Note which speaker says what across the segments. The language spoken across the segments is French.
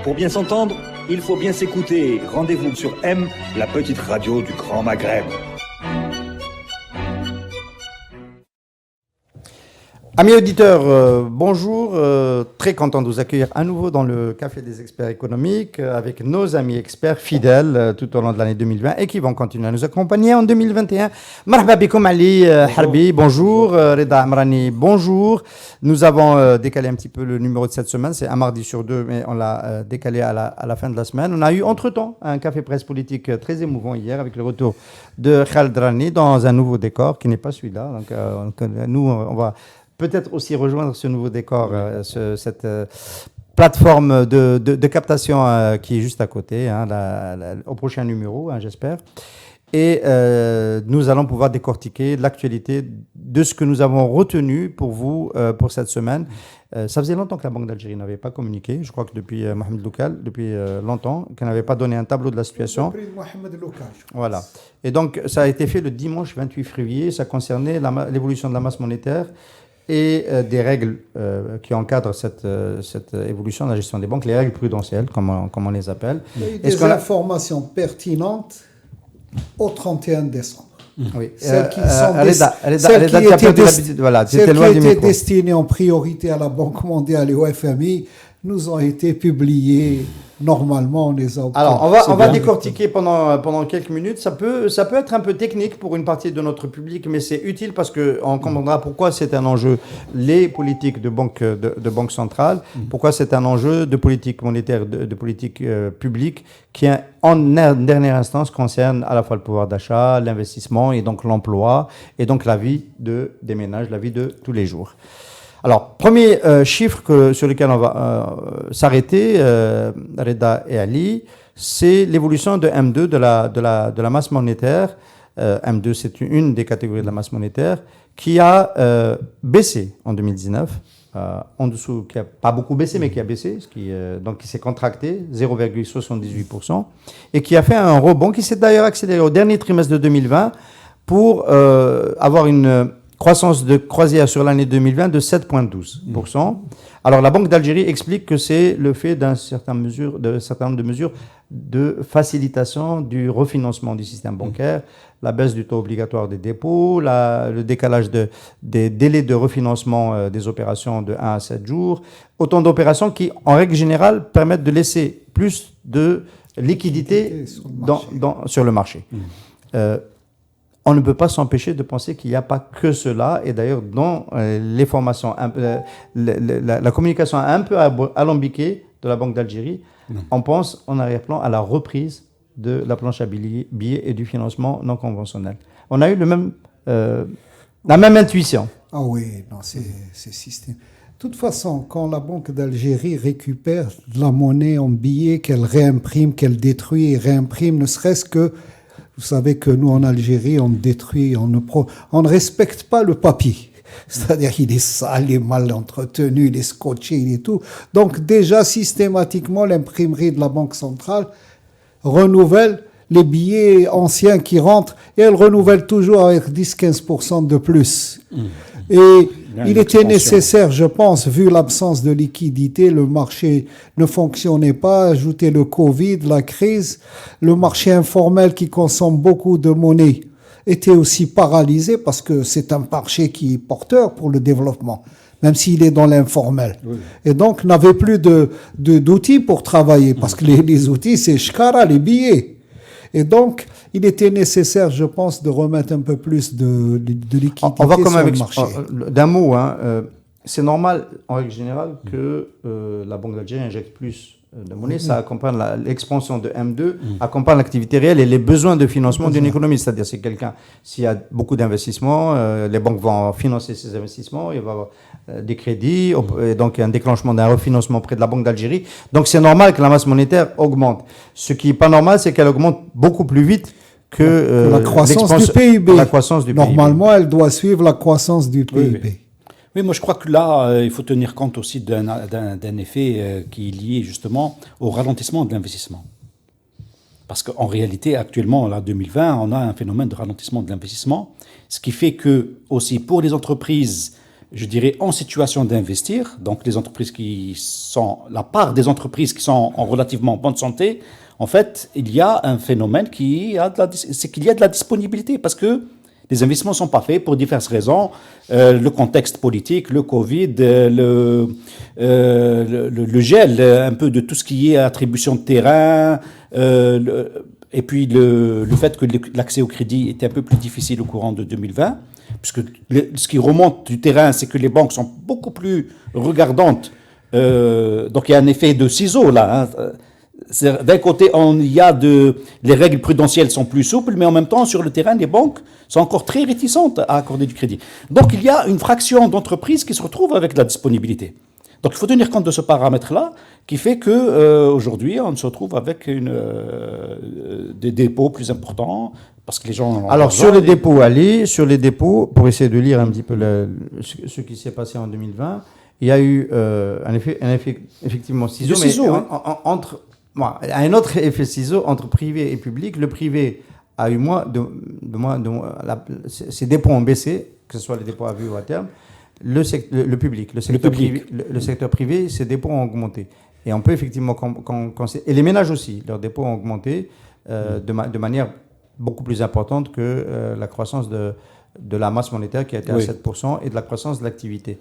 Speaker 1: Pour bien s'entendre, il faut bien s'écouter. Rendez-vous sur M, la petite radio du Grand Maghreb.
Speaker 2: Amis auditeurs, bonjour. Très content de vous accueillir à nouveau dans le Café des experts économiques avec nos amis experts fidèles tout au long de l'année 2020 et qui vont continuer à nous accompagner en 2021. Marhaba bikoum Ali Harbi, bonjour. Reda Amrani, bonjour. Nous avons décalé un petit peu le numéro de cette semaine. C'est un mardi sur deux, mais on l'a décalé à la fin de la semaine. On a eu entre-temps un café presse politique très émouvant hier avec le retour de Khaled Rani dans un nouveau décor qui n'est pas celui-là. Donc nous, on va peut-être aussi rejoindre ce nouveau décor, cette plateforme de captation qui est juste à côté, au prochain numéro, j'espère. Et nous allons pouvoir décortiquer l'actualité de ce que nous avons retenu pour vous pour cette semaine. Ça faisait longtemps que la Banque d'Algérie n'avait pas communiqué. Je crois que depuis Mohamed Loukal, depuis longtemps, qu'elle n'avait pas donné un tableau de la situation. Voilà. Et donc, ça a été fait le dimanche 28 février. Ça concernait l'évolution de la masse monétaire et des règles qui encadrent cette évolution de la gestion des banques, les règles prudentielles, comme on les appelle.
Speaker 3: Il y a eu des informations pertinentes au 31 décembre.
Speaker 2: Oui.
Speaker 3: Celles qui étaient destinées en priorité à la Banque mondiale et au FMI nous ont été publiées. Normalement, on les a obtenues.
Speaker 2: Alors, on va décortiquer pendant quelques minutes. Ça peut être un peu technique pour une partie de notre public, mais c'est utile parce qu'on comprendra pourquoi c'est un enjeu, les politiques de banque centrale, pourquoi c'est un enjeu de politique monétaire, de politique publique, qui en dernière instance concerne à la fois le pouvoir d'achat, l'investissement et donc l'emploi, et donc la vie des ménages, la vie de tous les jours. Alors, premier chiffre sur lequel on va s'arrêter, Reda et Ali, c'est l'évolution de M2 de la masse monétaire. M2, c'est une des catégories de la masse monétaire qui a baissé en 2019, en dessous, qui n'a pas beaucoup baissé, mais qui a baissé, donc qui s'est contracté, 0,78%, et qui a fait un rebond qui s'est d'ailleurs accéléré au dernier trimestre de 2020 pour avoir une croissance de croisière sur l'année 2020 de 7,12%. Alors, la Banque d'Algérie explique que c'est le fait d'un certain nombre de mesures de facilitation du refinancement du système bancaire, la baisse du taux obligatoire des dépôts, le décalage des délais de refinancement des opérations de 1 à 7 jours, autant d'opérations qui, en règle générale, permettent de laisser plus de liquidité sur le marché. On ne peut pas s'empêcher de penser qu'il n'y a pas que cela. Et d'ailleurs, dans les formations, la communication un peu alambiquée de la Banque d'Algérie, on pense en arrière-plan à la reprise de la planche à billets et du financement non conventionnel. On a eu la même intuition.
Speaker 3: Ah oui, non, c'est système. De toute façon, quand la Banque d'Algérie récupère de la monnaie en billets, qu'elle réimprime, qu'elle détruit et réimprime, ne serait-ce que... Vous savez que nous, en Algérie, on détruit, on ne respecte pas le papier. C'est-à-dire qu'il est sale, il est mal entretenu, il est scotché, il est tout. Donc déjà, systématiquement, l'imprimerie de la Banque centrale renouvelle les billets anciens qui rentrent et elle renouvelle toujours avec 10-15% de plus. Et il était nécessaire, je pense, vu l'absence de liquidité, le marché ne fonctionnait pas, ajouter le Covid, la crise, le marché informel qui consomme beaucoup de monnaie était aussi paralysé parce que c'est un marché qui est porteur pour le développement, même s'il est dans l'informel. Oui. Et donc, n'avait plus d'outils pour travailler parce que les outils, c'est shkara, les billets. Et donc, il était nécessaire, je pense, de remettre un peu plus de liquidité
Speaker 2: on va quand même
Speaker 3: sur le marché.
Speaker 2: D'un mot, c'est normal, en règle générale, que la Banque d'Algérie injecte plus de monnaie. Ça accompagne l'expansion de M2, accompagne l'activité réelle et les besoins de financement d'une économie. C'est-à-dire, s'il y a beaucoup d'investissements, les banques vont financer ces investissements, il va y avoir des crédits, et donc un déclenchement d'un refinancement auprès de la Banque d'Algérie. Donc, c'est normal que la masse monétaire augmente. Ce qui n'est pas normal, c'est qu'elle augmente beaucoup plus vite que
Speaker 3: la croissance du PIB. Normalement,
Speaker 2: PIB.
Speaker 3: Elle doit suivre la croissance du PIB.
Speaker 4: Oui. Oui, moi je crois que là, il faut tenir compte aussi d'un effet qui est lié justement au ralentissement de l'investissement. Parce qu'en réalité, actuellement, en 2020, on a un phénomène de ralentissement de l'investissement, ce qui fait que aussi pour les entreprises je dirais, en situation d'investir, donc les entreprises la part des entreprises qui sont en relativement bonne santé, en fait, il y a un phénomène c'est qu'il y a de la disponibilité, parce que les investissements ne sont pas faits pour diverses raisons. Le contexte politique, le Covid, le gel un peu de tout ce qui est attribution de terrain, et puis le fait que l'accès au crédit était un peu plus difficile au courant de 2020, puisque ce qui remonte du terrain, c'est que les banques sont beaucoup plus regardantes. Donc il y a un effet de ciseau là. D'un côté, les règles prudentielles sont plus souples, mais en même temps, sur le terrain, les banques sont encore très réticentes à accorder du crédit. Donc, il y a une fraction d'entreprises qui se retrouvent avec de la disponibilité. Donc, il faut tenir compte de ce paramètre-là, qui fait que aujourd'hui, on se retrouve avec des dépôts plus importants, parce que les gens.
Speaker 2: Alors, sur les dépôts, Ali, pour essayer de lire un petit peu ce qui s'est passé en 2020, il y a eu un effet effectivement ciseau, un autre effet ciseau entre privé et public. Le privé a eu ses dépôts ont baissé, que ce soit les dépôts à vue ou à terme. Le secteur privé, ses dépôts ont augmenté. Et on peut effectivement, et les ménages aussi, leurs dépôts ont augmenté de manière beaucoup plus importante que la croissance de la masse monétaire qui a été à 7% et de la croissance de l'activité.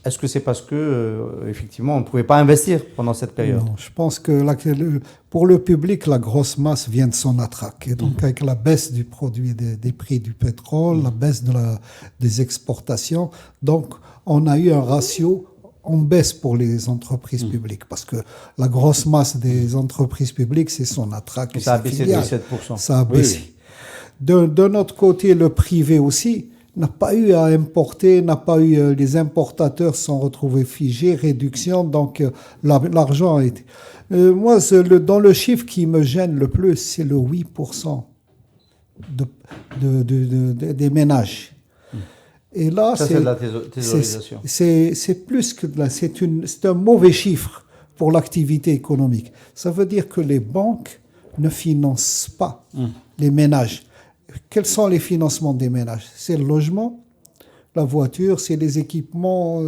Speaker 2: Est-ce que c'est parce que, effectivement, on ne pouvait pas investir pendant cette période?
Speaker 3: Non, je pense que pour le public, la grosse masse vient de son attraque. Et donc, avec la baisse du produit des prix du pétrole, la baisse des exportations, donc on a eu un ratio en baisse pour les entreprises publiques. Parce que la grosse masse des entreprises publiques, c'est son attraque.
Speaker 2: Et ça a baissé de 7%.
Speaker 3: Ça a baissé. Oui. D'un autre côté, le privé aussi n'a pas eu à importer, les importateurs se sont retrouvés figés, réduction, donc l'argent a été. Moi, dans le chiffre qui me gêne le plus, c'est le 8% des ménages. Et là,
Speaker 2: ça, c'est de la thésaurisation.
Speaker 3: C'est plus que de c'est un mauvais chiffre pour l'activité économique. Ça veut dire que les banques ne financent pas les ménages. Quels sont les financements des ménages? C'est le logement, la voiture, c'est les équipements,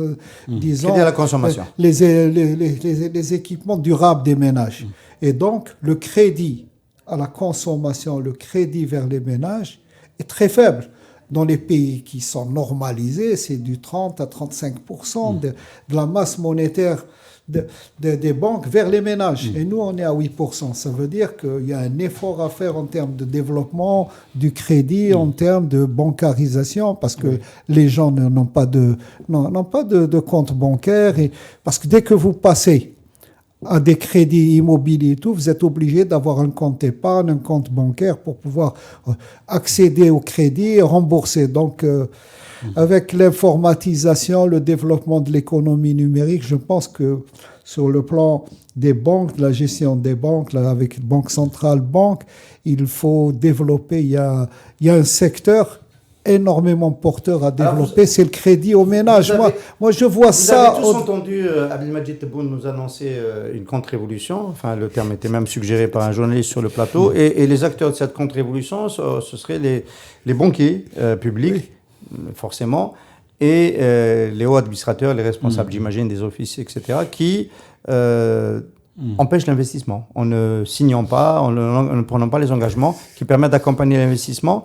Speaker 3: disons...
Speaker 2: Crédit à la consommation.
Speaker 3: Les équipements durables des ménages. Et donc, le crédit à la consommation, le crédit vers les ménages est très faible. Dans les pays qui sont normalisés, c'est du 30 à 35% de la masse monétaire des banques vers les ménages. Et nous, on est à 8%. Ça veut dire qu'il y a un effort à faire en termes de développement du crédit, en termes de bancarisation, parce que les gens n'ont pas de compte bancaire. Parce que dès que vous passez à des crédits immobiliers et tout, vous êtes obligé d'avoir un compte épargne, un compte bancaire pour pouvoir accéder au crédit et rembourser. Donc, avec l'informatisation, le développement de l'économie numérique, je pense que sur le plan des banques, de la gestion des banques, là, avec Banque Centrale Banque, il faut développer, il y a un secteur énormément porteur à développer, c'est le crédit aux ménages. Moi, je vois ça...
Speaker 2: Vous avez tous entendu Abdelmajid Tebboune nous annoncer une contre-révolution, enfin le terme était même suggéré par un journaliste sur le plateau, et les acteurs de cette contre-révolution, ce seraient les banquiers publics, forcément, et les hauts administrateurs, les responsables, j'imagine, des offices, etc., qui empêchent l'investissement, en ne signant pas, en ne prenant pas les engagements qui permettent d'accompagner l'investissement.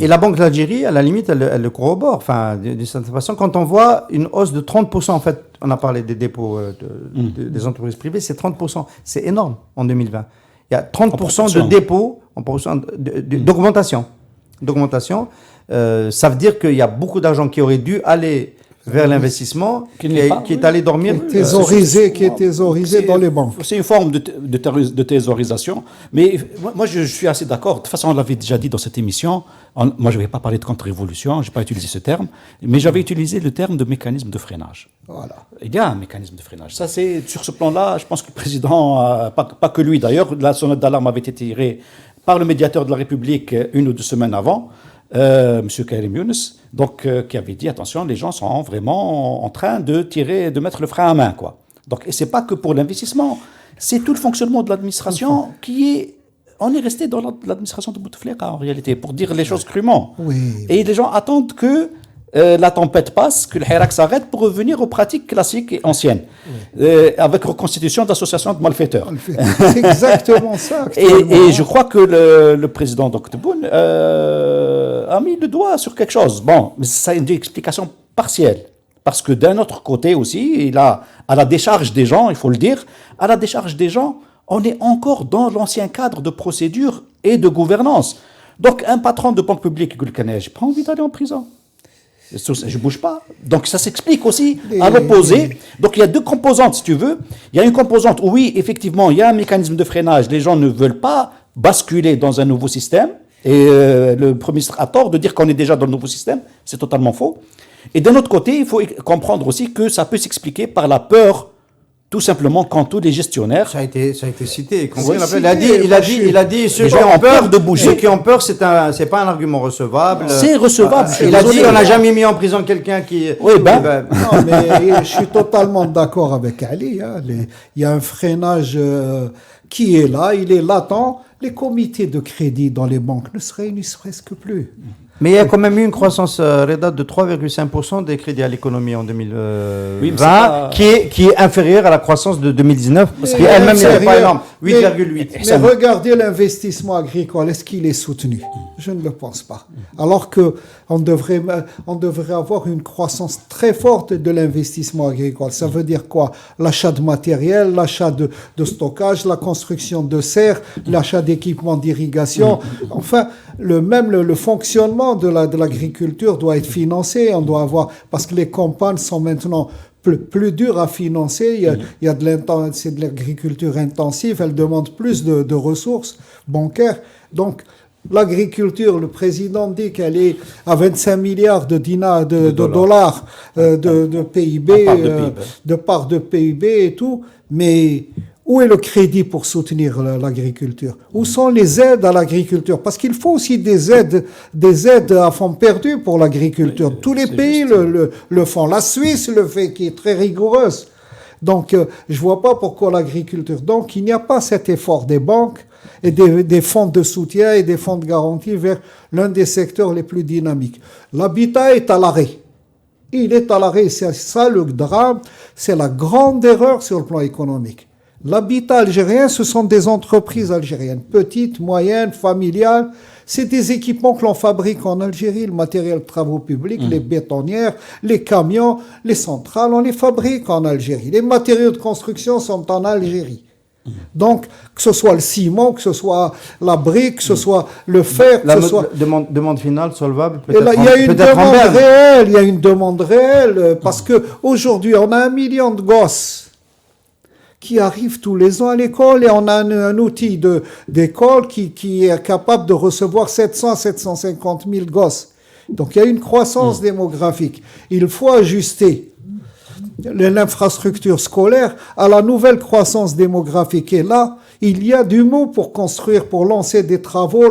Speaker 2: Et la Banque d'Algérie, à la limite, elle le corrobore. Enfin, d'une certaine façon, quand on voit une hausse de 30%, en fait, on a parlé des dépôts des entreprises privées, c'est 30%. C'est énorme en 2020. Il y a 30% de dépôts, d'augmentation. Ça veut dire qu'il y a beaucoup d'argent qui aurait dû aller vers l'investissement, qui est allé dormir.
Speaker 3: Qui est thésaurisé dans les banques.
Speaker 4: C'est une forme de thésaurisation. Mais moi, je suis assez d'accord. De toute façon, on l'avait déjà dit dans cette émission. Moi, je ne vais pas parler de contre-révolution, je n'ai pas utilisé ce terme, mais j'avais utilisé le terme de mécanisme de freinage. Voilà. Il y a un mécanisme de freinage. Ça, c'est, sur ce plan-là, je pense que le président, pas que lui d'ailleurs, la sonnette d'alarme avait été tirée par le médiateur de la République 1 ou 2 semaines avant, M. Karim Younes, donc, qui avait dit, attention, les gens sont vraiment en train de mettre le frein à main, quoi. Donc, et c'est pas que pour l'investissement, c'est tout le fonctionnement de l'administration on est resté dans l'administration de Bouteflika, en réalité, pour dire les choses crûment.
Speaker 3: Oui.
Speaker 4: Et les gens attendent que la tempête passe, que le Hirak s'arrête pour revenir aux pratiques classiques et anciennes, avec reconstitution d'associations de malfaiteurs.
Speaker 3: C'est exactement ça.
Speaker 4: Et je crois que le président Tebboune a mis le doigt sur quelque chose. Bon, mais ça a une explication partielle. Parce que d'un autre côté aussi, à la décharge des gens, il faut le dire, à la décharge des gens, on est encore dans l'ancien cadre de procédure et de gouvernance. Donc un patron de banque publique, j'ai pas envie d'aller en prison. Je bouge pas. Donc ça s'explique aussi à l'opposé. Donc il y a deux composantes, si tu veux. Il y a une composante où oui, effectivement, il y a un mécanisme de freinage. Les gens ne veulent pas basculer dans un nouveau système. Et le Premier ministre a tort de dire qu'on est déjà dans le nouveau système. C'est totalement faux. Et d'un autre côté, il faut comprendre aussi que ça peut s'expliquer par la peur, tout simplement, quand tous les gestionnaires...
Speaker 2: Ça a été cité.
Speaker 3: Oui,
Speaker 2: Il a dit ceux qui ont peur de bouger. Ceux qui ont peur, c'est pas un argument recevable.
Speaker 4: C'est recevable.
Speaker 2: Il a dit on n'a jamais mis en prison quelqu'un qui...
Speaker 4: Oui,
Speaker 3: non, mais je suis totalement d'accord avec Ali. Hein. Il y a un freinage qui est là, il est latent. Les comités de crédit dans les banques ne se réunissent presque plus.
Speaker 2: Mais il y a quand même eu une croissance Reda de 3,5% des crédits à l'économie en 2020, qui est inférieure à la croissance de 2019, qui elle-même n'est pas énorme, 8,8%.
Speaker 3: Mais regardez l'investissement agricole, est-ce qu'il est soutenu? Je ne le pense pas. Alors qu'on devrait avoir une croissance très forte de l'investissement agricole. Ça veut dire quoi? L'achat de matériel, l'achat de stockage, la construction de serres, l'achat d'équipements d'irrigation. Enfin, le fonctionnement de l'agriculture doit être financé. On doit avoir, parce que les campagnes sont maintenant plus dures à financer. C'est de l'agriculture intensive. Elle demande plus de ressources bancaires. Donc, l'agriculture, le président dit qu'elle est à 25 milliards de dollars de PIB, de part de PIB et tout. Mais où est le crédit pour soutenir l'agriculture? Où sont les aides à l'agriculture? Parce qu'il faut aussi des aides à fond perdu pour l'agriculture. Tous les pays le font. La Suisse le fait, qui est très rigoureuse. Donc, je vois pas pourquoi l'agriculture. Donc, il n'y a pas cet effort des banques et des fonds de soutien et des fonds de garantie vers l'un des secteurs les plus dynamiques. L'habitat est à l'arrêt. Il est à l'arrêt. C'est ça le drame. C'est la grande erreur sur le plan économique. L'habitat algérien, ce sont des entreprises algériennes, petites, moyennes, familiales. C'est des équipements que l'on fabrique en Algérie, le matériel de travaux publics, les bétonnières, les camions, les centrales, on les fabrique en Algérie. Les matériaux de construction sont en Algérie. Donc, que ce soit le ciment, que ce soit la brique, que ce soit le fer, que ce soit...
Speaker 2: Demande finale, solvable,
Speaker 3: peut-être. Il y a une demande réelle, il y a une demande réelle, parce qu'aujourd'hui, on a 1 million de gosses qui arrivent tous les ans à l'école et on a un outil d'école qui est capable de recevoir 700 à 750 000 gosses. Donc, il y a une croissance démographique. Il faut ajuster l'infrastructure scolaire à la nouvelle croissance démographique. Et là, il y a du mot pour construire, pour lancer des travaux,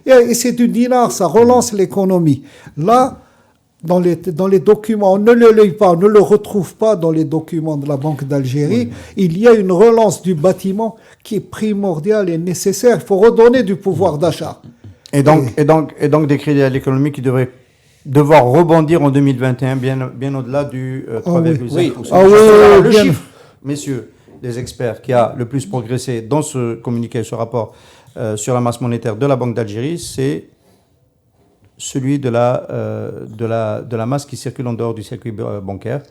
Speaker 3: et c'est du dinar, ça relance l'économie. Là, dans les documents, on ne le lit pas, on ne le retrouve pas dans les documents de la Banque d'Algérie. Il y a une relance du bâtiment qui est primordiale et nécessaire. Il faut redonner du pouvoir d'achat.
Speaker 2: Et donc des crédits à l'économie qui devraient devoir rebondir en 2021, bien au-delà du 3,5%. Le chiffre, messieurs les experts, qui a le plus progressé dans ce communiqué, ce rapport sur la masse monétaire de la Banque d'Algérie, c'est celui de la masse qui circule en dehors du circuit bancaire,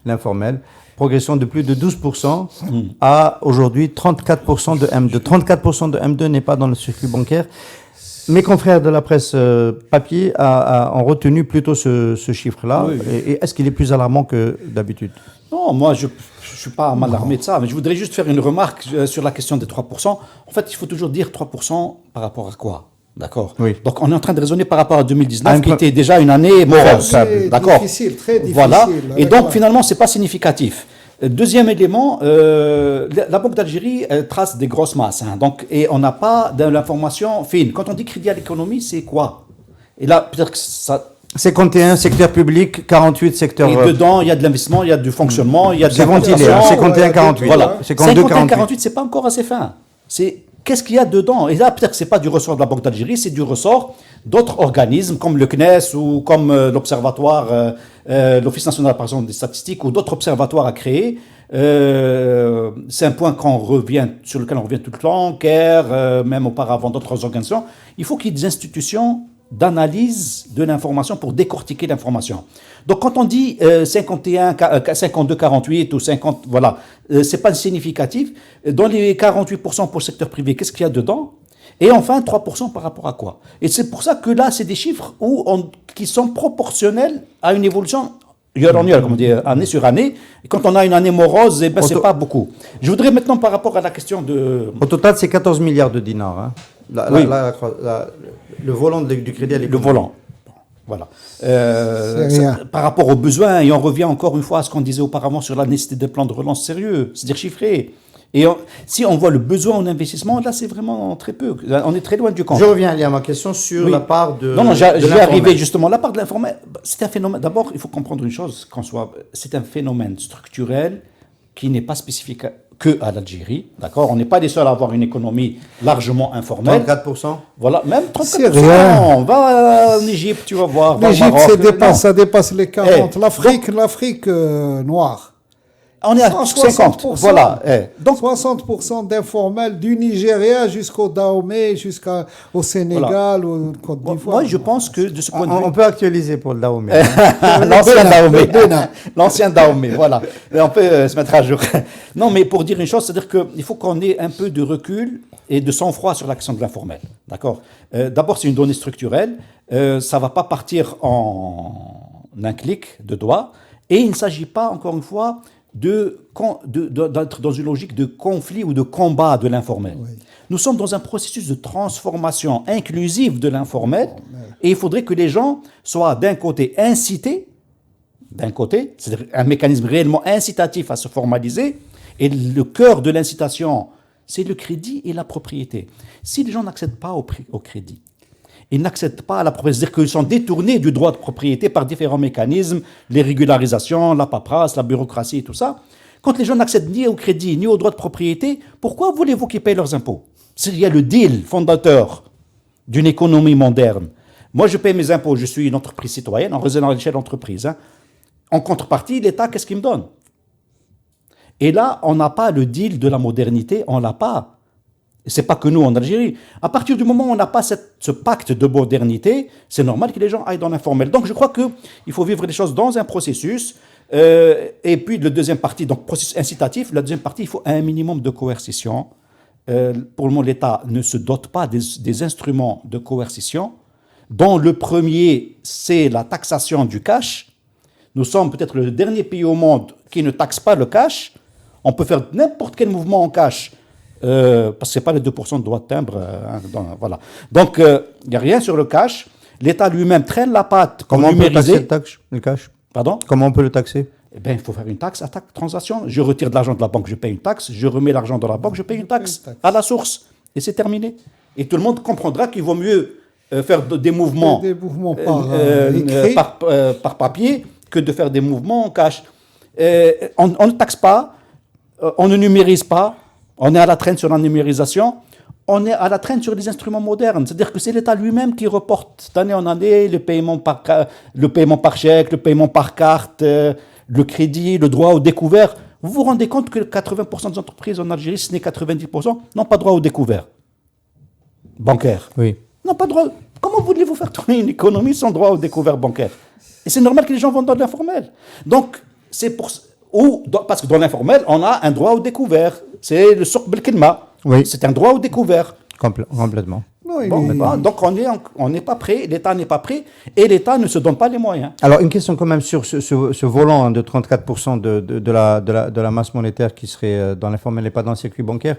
Speaker 2: l'informel. Progression de plus de 12% à aujourd'hui 34% de M2. 34% de M2 n'est pas dans le circuit bancaire. Mes confrères de la presse papier ont retenu plutôt ce chiffre-là. Oui. Et est-ce qu'il est plus alarmant que d'habitude?
Speaker 4: Non, moi je ne suis pas mal alarmé de ça, mais je voudrais juste faire une remarque sur la question des 3%. En fait, il faut toujours dire 3% par rapport à quoi? D'accord. Oui. Donc, on est en train de raisonner par rapport à 2019, qui était déjà une année morose. D'accord.
Speaker 3: Difficile, très difficile.
Speaker 4: Voilà. Et donc, finalement, c'est pas significatif. Deuxième élément, la Banque d'Algérie trace des grosses masses. Et on n'a pas de l'information fine. Quand on dit crédit à l'économie, c'est quoi? Et là, peut-être que ça...
Speaker 2: 51 secteur public, 48 secteurs...
Speaker 4: Et dedans, il y a de l'investissement, il y a du fonctionnement, il y a de...
Speaker 2: C'est ventilé, 51-48.
Speaker 4: Voilà. 52-48, c'est pas encore assez fin. C'est qu'est-ce qu'il y a dedans? Et là, peut-être que ce n'est pas du ressort de la Banque d'Algérie, c'est du ressort d'autres organismes comme le CNES ou comme l'Observatoire, l'Office national par exemple, des statistiques ou d'autres observatoires à créer. C'est un point sur lequel on revient tout le temps, CARE, même auparavant d'autres organisations. Il faut qu'il y ait des institutions d'analyse de l'information pour décortiquer l'information. Donc quand on dit 52-48 ou 50, voilà, c'est pas significatif. Dans les 48% pour le secteur privé, qu'est-ce qu'il y a dedans? Et enfin 3% par rapport à quoi? Et c'est pour ça que là, c'est des chiffres qui sont proportionnels à une évolution year on year, comme on dit, année sur année. Et quand on a une année morose, eh ben, c'est pas beaucoup. Je voudrais maintenant, par rapport à la question de...
Speaker 2: Au total, c'est 14 milliards de dinars. Hein.
Speaker 4: Oui.
Speaker 2: Le volant du crédit à l'économie.
Speaker 4: Le volant. Voilà. Par rapport aux besoins, et on revient encore une fois à ce qu'on disait auparavant sur la nécessité de plans de relance sérieux, c'est-à-dire chiffrés. Et si on voit le besoin en investissement, là, c'est vraiment très peu. On est très loin du compte.
Speaker 2: Je reviens à ma question sur la part de...
Speaker 4: Non, je vais arriver justement. La part de l'informel, c'est un phénomène... D'abord, il faut comprendre une chose, c'est un phénomène structurel qui n'est pas spécifique que à l'Algérie, d'accord? On n'est pas les seuls à avoir une économie largement informelle.
Speaker 2: 34%.
Speaker 4: Voilà, même 34%.
Speaker 3: C'est rien.
Speaker 4: On va en Égypte, tu vas voir.
Speaker 3: L'Égypte, ça dépasse les 40. L'Afrique noire.
Speaker 4: On est à 50%. Voilà.
Speaker 3: Donc 60% d'informels du Nigeria jusqu'au Dahomey, jusqu'au Sénégal, ou Côte d'Ivoire.
Speaker 4: Moi, je pense que de ce point de vue...
Speaker 2: On peut actualiser pour le Dahomey.
Speaker 4: L'ancien Dahomey. L'ancien Dahomey, voilà. Et on peut se mettre à jour. Non, mais pour dire une chose, c'est-à-dire qu'il faut qu'on ait un peu de recul et de sang-froid sur la question de l'informel. D'accord? D'abord, c'est une donnée structurelle. Ça ne va pas partir en un clic de doigt. Et il ne s'agit pas, encore une fois, d'être dans une logique de conflit ou de combat de l'informel. Oui. Nous sommes dans un processus de transformation inclusive de l'informel et il faudrait que les gens soient d'un côté incités, c'est-à-dire un mécanisme réellement incitatif à se formaliser, et le cœur de l'incitation, c'est le crédit et la propriété. Si les gens n'accèdent pas au crédit, ils n'accèdent pas à la propriété, c'est-à-dire qu'ils sont détournés du droit de propriété par différents mécanismes, les régularisations, la paperasse, la bureaucratie et tout ça. Quand les gens n'accèdent ni au crédit ni au droit de propriété, pourquoi voulez-vous qu'ils payent leurs impôts? Il y a le deal fondateur d'une économie moderne. Moi, je paye mes impôts, je suis une entreprise citoyenne, en raisonnant à l'échelle d'entreprise. En contrepartie, l'État, qu'est-ce qu'il me donne? Et là, on n'a pas le deal de la modernité, on l'a pas. C'est pas que nous en Algérie. À partir du moment où on n'a pas ce pacte de modernité, c'est normal que les gens aillent dans l'informel. Donc je crois qu'il faut vivre les choses dans un processus. Et puis le deuxième partie, donc processus incitatif, la deuxième partie, il faut un minimum de coercition. Pour le moment, l'État ne se dote pas des instruments de coercition, dont le premier, c'est la taxation du cash. Nous sommes peut-être le dernier pays au monde qui ne taxe pas le cash. On peut faire n'importe quel mouvement en cash, parce que ce n'est pas les 2% de droit de timbre. Voilà. Donc, il n'y a rien sur le cash. L'État lui-même traîne la patte.
Speaker 2: Comment on peut taxer le cash?
Speaker 4: Pardon?
Speaker 2: Comment on peut le taxer?
Speaker 4: Eh bien, il faut faire une taxe à transaction. Je retire de l'argent de la banque, je paye une taxe. Je remets l'argent dans la banque, je paye une taxe à la source. Et c'est terminé. Et tout le monde comprendra qu'il vaut mieux faire des mouvements, par papier que de faire des mouvements en cash. On ne taxe pas, on ne numérise pas. On est à la traîne sur la numérisation, on est à la traîne sur les instruments modernes. C'est-à-dire que c'est l'État lui-même qui reporte d'année en année le paiement par chèque, le paiement par carte, le crédit, le droit au découvert. Vous vous rendez compte que 80% des entreprises en Algérie, si ce n'est 90%, n'ont pas droit au découvert bancaire.
Speaker 2: Oui.
Speaker 4: N'ont pas droit. Comment voulez-vous faire tourner une économie sans droit au découvert bancaire? Et c'est normal que les gens vont dans l'informel. Donc, c'est pour... parce que dans l'informel, on a un droit au découvert. C'est le souk belkelma.
Speaker 2: Oui.
Speaker 4: C'est un droit au découvert.
Speaker 2: Complètement.
Speaker 4: Donc on n'est pas prêt, l'État n'est pas prêt, et l'État ne se donne pas les moyens.
Speaker 2: Alors une question quand même sur ce volant de 34% de la masse monétaire qui serait dans l'informel et pas dans le circuit bancaire.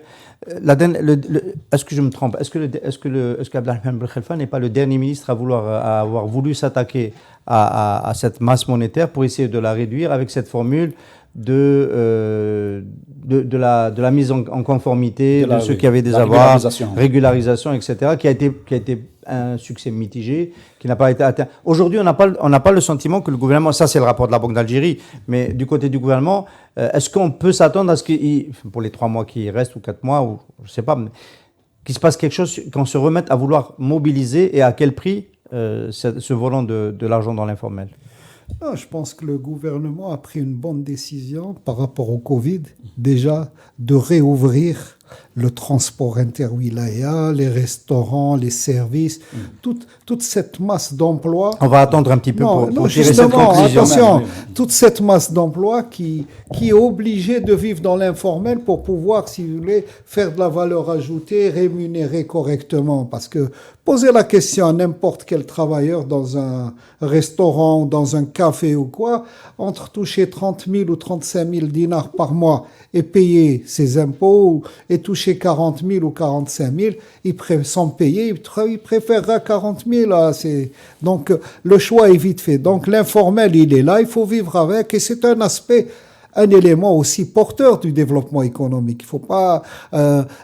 Speaker 2: Est-ce que je me trompe? Est-ce qu'Abdelrahman Ben Khelfa n'est pas le dernier ministre à avoir voulu s'attaquer à cette masse monétaire pour essayer de la réduire avec cette formule de la mise en conformité de ceux qui avaient des avoirs, régularisation, etc., qui a été un succès mitigé, qui n'a pas été atteint. Aujourd'hui, on n'a pas le sentiment que le gouvernement, ça c'est le rapport de la Banque d'Algérie, mais du côté du gouvernement, est-ce qu'on peut s'attendre à ce que, pour les 3 mois qui restent, ou 4 mois, ou je ne sais pas, qu'il se passe quelque chose, qu'on se remette à vouloir mobiliser et à quel prix ce volant de l'argent dans l'informel?
Speaker 3: Ah, je pense que le gouvernement a pris une bonne décision par rapport au Covid, déjà de réouvrir le transport interwilaya, les restaurants, les services, toute cette masse d'emplois.
Speaker 2: On va attendre un petit peu pour tirer cette
Speaker 3: justement,
Speaker 2: conclusion.
Speaker 3: attention, toute cette masse d'emplois qui est obligée de vivre dans l'informel pour pouvoir, si vous voulez, faire de la valeur ajoutée, rémunérer correctement. Parce que poser la question à n'importe quel travailleur dans un restaurant ou dans un café ou quoi, entre toucher 30 000 ou 35 000 dinars par mois et payer ses impôts et toucher 40 000 ou 45 000, sans payer, il préférera 40 000. Donc, le choix est vite fait. Donc, l'informel, il est là, il faut vivre avec, et c'est un élément aussi porteur du développement économique. Il ne faut pas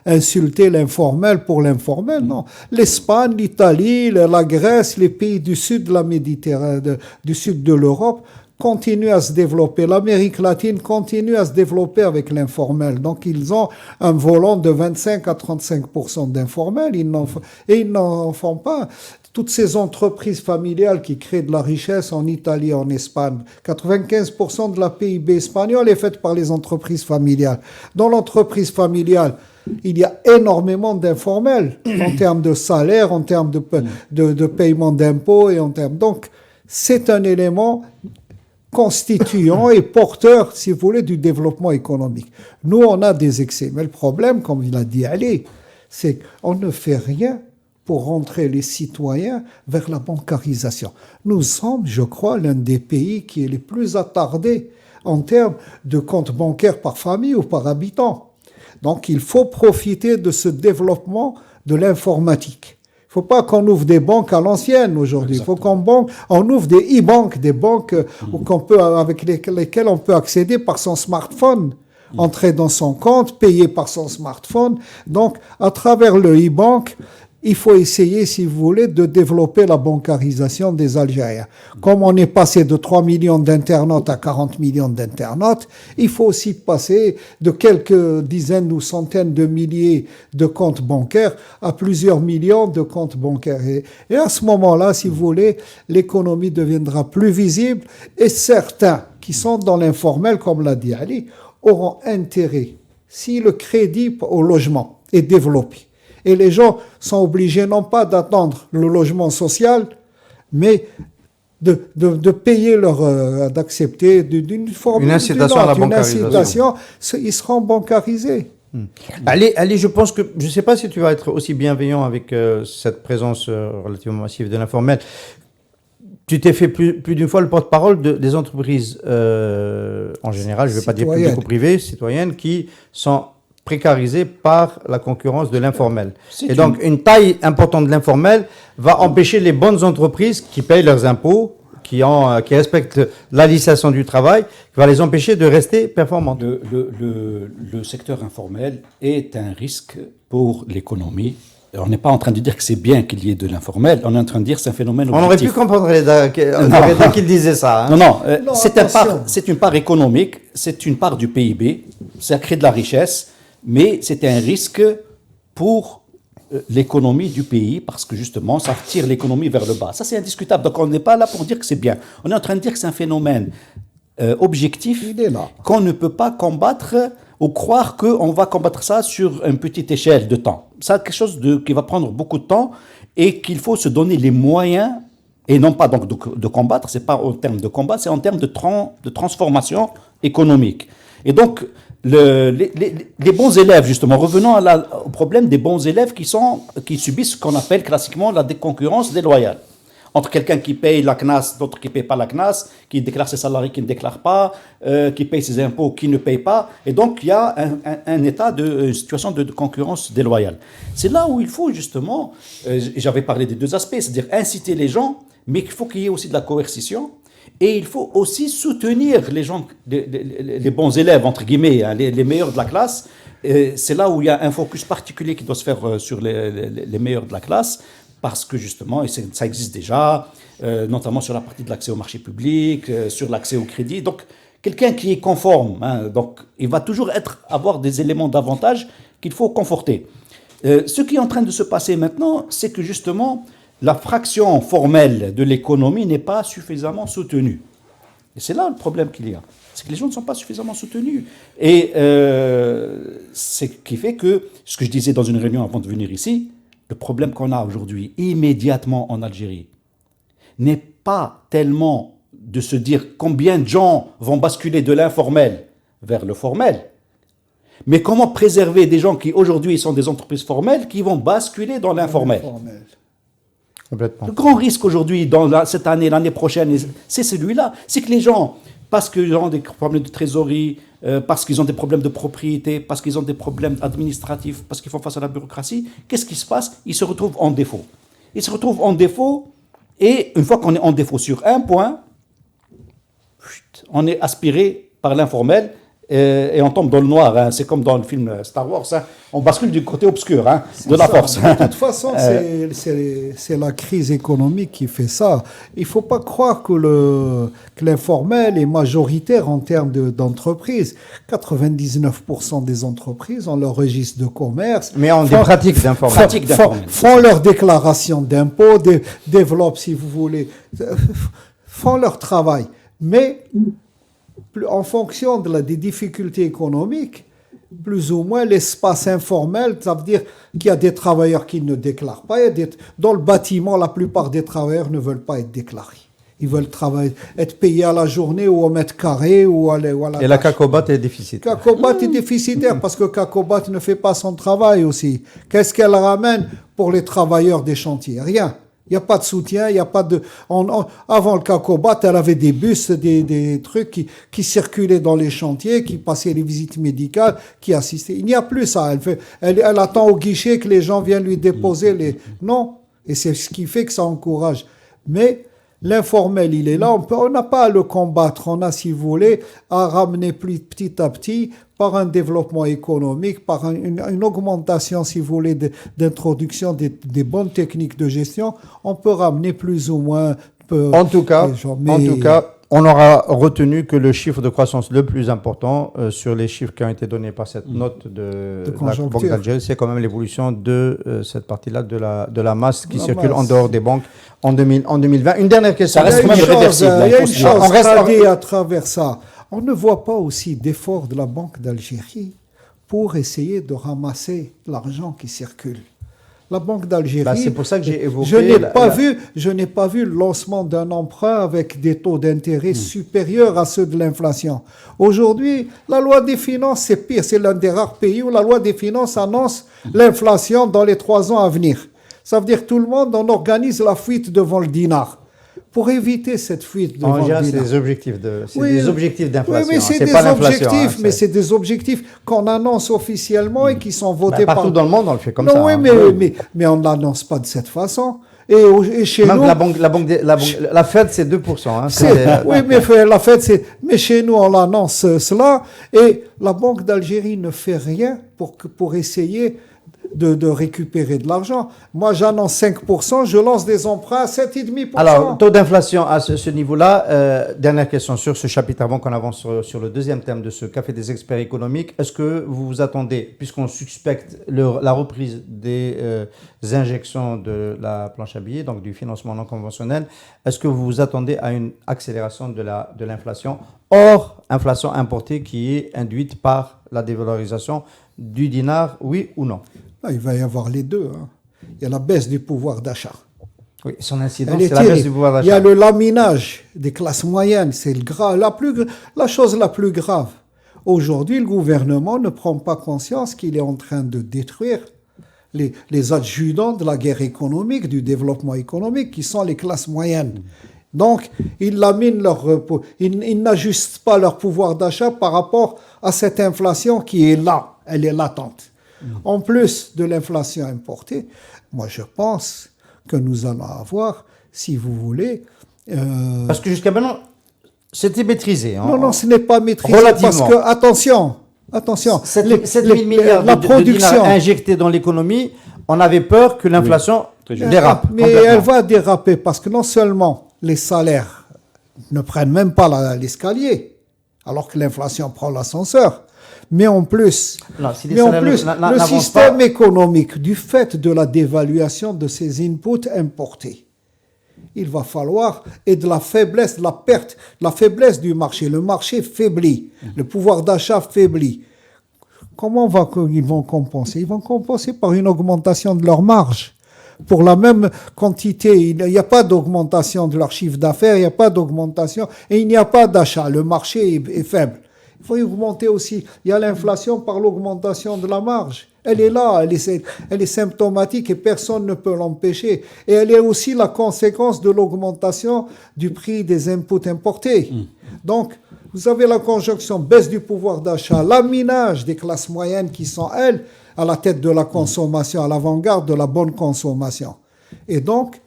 Speaker 3: insulter l'informel pour l'informel, non. L'Espagne, l'Italie, la Grèce, les pays du sud de la Méditerranée, du sud de l'Europe, continue à se développer. L'Amérique latine continue à se développer avec l'informel. Donc, ils ont un volant de 25 à 35% d'informel. Ils n'en font pas. Toutes ces entreprises familiales qui créent de la richesse en Italie, en Espagne, 95% de la PIB espagnole est faite par les entreprises familiales. Dans l'entreprise familiale, il y a énormément d'informels en termes de salaire, en termes de paiement d'impôts et en termes... Donc, c'est un élément constituant et porteur, si vous voulez, du développement économique. Nous, on a des excès. Mais le problème, comme il a dit Ali, c'est qu'on ne fait rien pour rentrer les citoyens vers la bancarisation. Nous sommes, je crois, l'un des pays qui est les plus attardés en termes de comptes bancaires par famille ou par habitant. Donc, il faut profiter de ce développement de l'informatique. Il ne faut pas qu'on ouvre des banques à l'ancienne aujourd'hui. Il faut on ouvre des e-banks, des banques avec lesquelles on peut accéder par son smartphone, entrer dans son compte, payer par son smartphone. Donc, à travers le e-bank, il faut essayer, si vous voulez, de développer la bancarisation des Algériens. Comme on est passé de 3 millions d'internautes à 40 millions d'internautes, il faut aussi passer de quelques dizaines ou centaines de milliers de comptes bancaires à plusieurs millions de comptes bancaires. Et à ce moment-là, si vous voulez, l'économie deviendra plus visible et certains qui sont dans l'informel, comme l'a dit Ali, auront intérêt, si le crédit au logement est développé, et les gens sont obligés non pas d'attendre le logement social, mais de payer d'accepter d'une forme
Speaker 2: une incitation à la bancarisation.
Speaker 3: Ils seront bancarisés.
Speaker 2: Allez, je pense que, je ne sais pas si tu vas être aussi bienveillant avec cette présence relativement massive de l'informel. Tu t'es fait plus d'une fois le porte-parole des entreprises en général, je ne vais pas dire publiques ou privées, citoyennes, qui sont précarisés par la concurrence de l'informel. Et donc, une taille importante de l'informel va empêcher les bonnes entreprises qui payent leurs impôts, qui respectent la législation du travail, qui va les empêcher de rester performantes.
Speaker 4: Le secteur informel est un risque pour l'économie. On n'est pas en train de dire que c'est bien qu'il y ait de l'informel, on est en train de dire que c'est un phénomène objectif.
Speaker 2: On aurait pu comprendre qu'il disait ça.
Speaker 4: Hein. Non, c'est une part économique, c'est une part du PIB, ça crée de la richesse, mais c'est un risque pour l'économie du pays parce que justement, ça tire l'économie vers le bas. Ça, c'est indiscutable. Donc, on n'est pas là pour dire que c'est bien. On est en train de dire que c'est un phénomène objectif qu'on ne peut pas combattre ou croire qu'on va combattre ça sur une petite échelle de temps. Ça, quelque chose qui va prendre beaucoup de temps et qu'il faut se donner les moyens, et non pas donc de combattre, c'est pas en termes de combat, c'est en termes de transformation économique. Et donc, les bons élèves, justement, revenons au problème des bons élèves qui subissent ce qu'on appelle classiquement la concurrence déloyale. Entre quelqu'un qui paye la CNAS, d'autres qui ne payent pas la CNAS, qui déclare ses salariés qui ne déclarent pas, qui paye ses impôts qui ne payent pas. Et donc, il y a une situation de concurrence déloyale. C'est là où il faut justement, j'avais parlé des deux aspects, c'est-à-dire inciter les gens, mais il faut qu'il y ait aussi de la coercition. Et il faut aussi soutenir les gens, les bons élèves, entre guillemets, hein, les meilleurs de la classe. C'est là où il y a un focus particulier qui doit se faire sur les meilleurs de la classe, parce que justement, et ça existe déjà, notamment sur la partie de l'accès au marché public, sur l'accès au crédit. Donc, quelqu'un qui est conforme, hein, donc, il va toujours avoir des éléments d'avantage qu'il faut conforter. Ce qui est en train de se passer maintenant, c'est que justement, la fraction formelle de l'économie n'est pas suffisamment soutenue. Et c'est là le problème qu'il y a. C'est que les gens ne sont pas suffisamment soutenus. Et ce qui fait que, ce que je disais dans une réunion avant de venir ici, le problème qu'on a aujourd'hui, immédiatement en Algérie, n'est pas tellement de se dire combien de gens vont basculer de l'informel vers le formel, mais comment préserver des gens qui aujourd'hui sont des entreprises formelles qui vont basculer dans l'informel.
Speaker 2: Complètement.
Speaker 4: Le grand risque aujourd'hui, dans cette année, l'année prochaine, c'est celui-là. C'est que les gens, parce qu'ils ont des problèmes de trésorerie, parce qu'ils ont des problèmes de propriété, parce qu'ils ont des problèmes administratifs, parce qu'ils font face à la bureaucratie, qu'est-ce qui se passe? Ils se retrouvent en défaut. Ils se retrouvent en défaut, et une fois qu'on est en défaut sur un point, on est aspiré par l'informel, et on tombe dans le noir, hein. C'est comme dans le film Star Wars, hein. On bascule du côté obscur, hein, de la force.
Speaker 3: De toute façon, c'est la crise économique qui fait ça. Il ne faut pas croire que l'informel est majoritaire en termes d'entreprise. 99% des entreprises ont leur registre de commerce.
Speaker 2: Mais ont des pratiques d'informel.
Speaker 3: Font leur déclaration d'impôts, développent, si vous voulez, font leur travail. Mais en fonction des difficultés économiques, plus ou moins l'espace informel, ça veut dire qu'il y a des travailleurs qui ne déclarent pas. Dans le bâtiment, la plupart des travailleurs ne veulent pas être déclarés. Ils veulent être payés à la journée ou au mètre carré ou à la
Speaker 2: Et la Cacobat est déficitaire.
Speaker 3: Cacobat est déficitaire parce que Cacobat ne fait pas son travail aussi. Qu'est-ce qu'elle ramène pour les travailleurs des chantiers? Rien. Il n'y a pas de soutien, il n'y a pas de... avant le Cacobat, elle avait des bus, des trucs qui circulaient dans les chantiers, qui passaient les visites médicales, qui assistaient. Il n'y a plus ça. Elle attend au guichet que les gens viennent lui déposer les... Non. Et c'est ce qui fait que ça encourage. Mais l'informel, il est là. On n'a pas à le combattre. On a, si vous voulez, à ramener petit à petit par un développement économique, par une augmentation, si vous voulez, d'introduction des bonnes techniques de gestion, on peut ramener plus ou moins...
Speaker 2: En tout cas, on aura retenu que le chiffre de croissance le plus important sur les chiffres qui ont été donnés par cette note de la Banque d'Algérie, c'est quand même l'évolution de cette partie-là de la masse qui circule en dehors des banques en 2020. Une dernière question.
Speaker 3: Ça reste quand même réversible. Il y a une chose à travers ça. On ne voit pas aussi d'efforts de la Banque d'Algérie pour essayer de ramasser l'argent qui circule. La Banque d'Algérie...
Speaker 2: c'est pour ça que j'ai évoqué...
Speaker 3: Je n'ai pas vu le lancement d'un emprunt avec des taux d'intérêt supérieurs à ceux de l'inflation. Aujourd'hui, la loi des finances, c'est pire. C'est l'un des rares pays où la loi des finances annonce l'inflation dans les 3 ans à venir. Ça veut dire que tout le monde, on organise la fuite devant le dinar. Pour éviter cette fuite devant le dinar.
Speaker 2: C'est des objectifs d'inflation.
Speaker 3: Oui, mais c'est des objectifs, mais c'est des objectifs qu'on annonce officiellement et qui sont votés
Speaker 2: partout dans le monde, on le fait comme ça.
Speaker 3: Oui, mais on ne l'annonce pas de cette façon. Et chez nous,
Speaker 2: la Fed, c'est 2%. Hein,
Speaker 3: oui, mais la Fed, mais chez nous, on l'annonce cela. Et la Banque d'Algérie ne fait rien pour essayer de récupérer de l'argent. Moi, j'annonce 5%, je lance des emprunts à 7,5%.
Speaker 2: Alors, taux d'inflation à ce niveau-là. Dernière question sur ce chapitre avant qu'on avance sur le deuxième thème de ce Café des experts économiques. Est-ce que vous vous attendez, puisqu'on suspecte la reprise des injections de la planche à billets, donc du financement non conventionnel, est-ce que vous vous attendez à une accélération de l'inflation, hors inflation importée qui est induite par la dévalorisation du dinar, oui ou non?
Speaker 3: Il va y avoir les deux. Hein. Il y a la baisse du pouvoir d'achat.
Speaker 2: Oui, son incidence, c'est la baisse du pouvoir d'achat.
Speaker 3: Il y a le laminage des classes moyennes. C'est la chose la plus grave. Aujourd'hui, le gouvernement ne prend pas conscience qu'il est en train de détruire les adjudants de la guerre économique, du développement économique, qui sont les classes moyennes. Donc, ils laminent ils n'ajustent pas leur pouvoir d'achat par rapport à cette inflation qui est là. Elle est latente. En plus de l'inflation importée, moi je pense que nous allons avoir, si vous voulez...
Speaker 2: Parce que jusqu'à maintenant, c'était maîtrisé.
Speaker 3: Non, ce n'est pas maîtrisé.
Speaker 2: Relativement.
Speaker 3: Parce que, attention,
Speaker 2: 7 000 milliards de dinars injectés dans l'économie, on avait peur que l'inflation dérape.
Speaker 3: Mais elle va déraper parce que non seulement les salaires ne prennent même pas l'escalier, alors que l'inflation prend l'ascenseur. Mais en plus,
Speaker 2: Non, si les
Speaker 3: mais en
Speaker 2: salaires
Speaker 3: plus le
Speaker 2: n'avancent
Speaker 3: système
Speaker 2: pas-
Speaker 3: économique, du fait de la dévaluation de ces inputs importés, il va falloir, et de la faiblesse, de la perte, de la faiblesse du marché. Le marché faiblit, le pouvoir d'achat faiblit. Comment ils vont compenser? Ils vont compenser par une augmentation de leur marge. Pour la même quantité, il n'y a pas d'augmentation de leur chiffre d'affaires, il n'y a pas d'augmentation, et il n'y a pas d'achat. Le marché est faible. Il faut y augmenter aussi. Il y a l'inflation par l'augmentation de la marge. Elle est là, elle est symptomatique et personne ne peut l'empêcher. Et elle est aussi la conséquence de l'augmentation du prix des inputs importés. Donc, vous avez la conjonction baisse du pouvoir d'achat, laminage des classes moyennes qui sont, elles, à la tête de la consommation, à l'avant-garde de la bonne consommation. Et donc,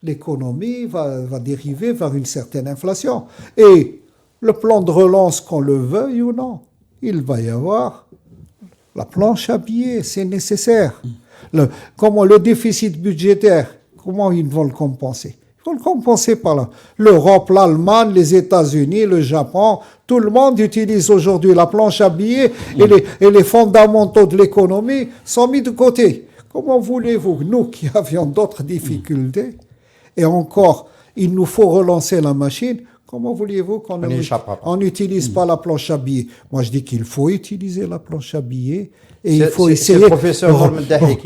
Speaker 3: l'économie va dériver vers une certaine inflation. Et le plan de relance, qu'on le veuille ou non, il va y avoir la planche à billets, c'est nécessaire. Comment le déficit budgétaire, comment ils vont le compenser? Ils vont le compenser par là. L'Europe, l'Allemagne, les États-Unis, le Japon, tout le monde utilise aujourd'hui la planche à billets et les fondamentaux de l'économie sont mis de côté. Comment voulez-vous, nous qui avions d'autres difficultés, et encore, il nous faut relancer la machine, comment vouliez-vous qu'on n'utilise pas la planche à billets? Moi, je dis qu'il faut utiliser la planche à billets et il faut essayer de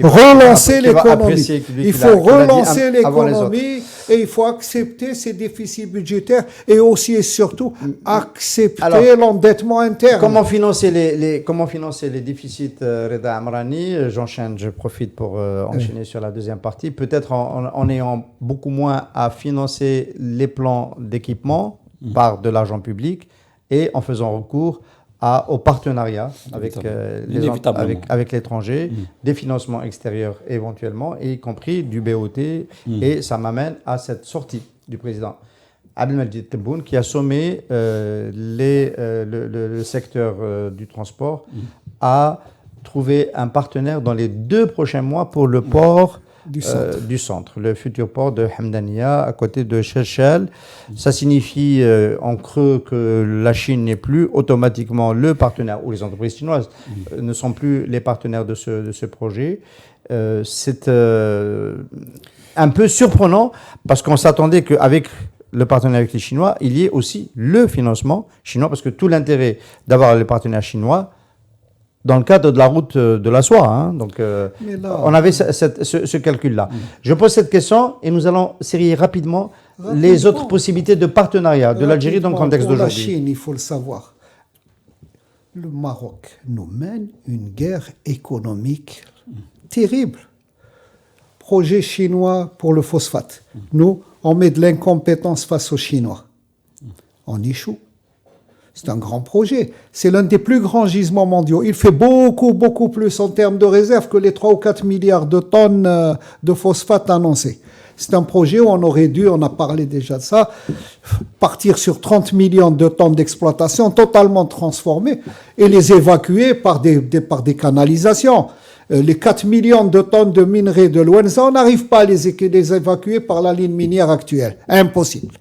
Speaker 3: relancer l'économie. Il faut relancer l'économie et il faut accepter ces déficits budgétaires et aussi et surtout accepter l'endettement interne.
Speaker 2: Comment financer les déficits, Reda Amrani? J'enchaîne, je profite pour enchaîner sur la deuxième partie. Peut-être en ayant beaucoup moins à financer les plans d'équipement par de l'argent public et en faisant recours au partenariat avec l'étranger, des financements extérieurs éventuellement, y compris du BOT, et ça m'amène à cette sortie du président Abdelmajid Tebboune qui a sommé le secteur du transport à trouver un partenaire dans les 2 prochains mois pour le port du centre, le futur port de Hamdania à côté de Chechel. Ça signifie en creux que la Chine n'est plus automatiquement le partenaire, ou les entreprises chinoises ne sont plus les partenaires de ce projet. C'est un peu surprenant parce qu'on s'attendait qu'avec le partenariat avec les Chinois, il y ait aussi le financement chinois, parce que tout l'intérêt d'avoir les partenaires chinois dans le cadre de la route de la soie. Hein. Donc, on avait ce calcul-là. Je pose cette question et nous allons serrer rapidement les autres possibilités de partenariat de l'Algérie dans le contexte d'aujourd'hui.
Speaker 3: Pour la Chine, il faut le savoir. Le Maroc nous mène une guerre économique terrible. Projet chinois pour le phosphate. Nous, on met de l'incompétence face aux Chinois. On échoue. C'est un grand projet. C'est l'un des plus grands gisements mondiaux. Il fait beaucoup, beaucoup plus en termes de réserve que les 3 ou 4 milliards de tonnes de phosphate annoncées. C'est un projet où on aurait dû, on a parlé déjà de ça, partir sur 30 millions de tonnes d'exploitation totalement transformées et les évacuer par des canalisations. Les 4 millions de tonnes de minerais de l'Ouenza, on n'arrive pas à les évacuer par la ligne minière actuelle. Impossible.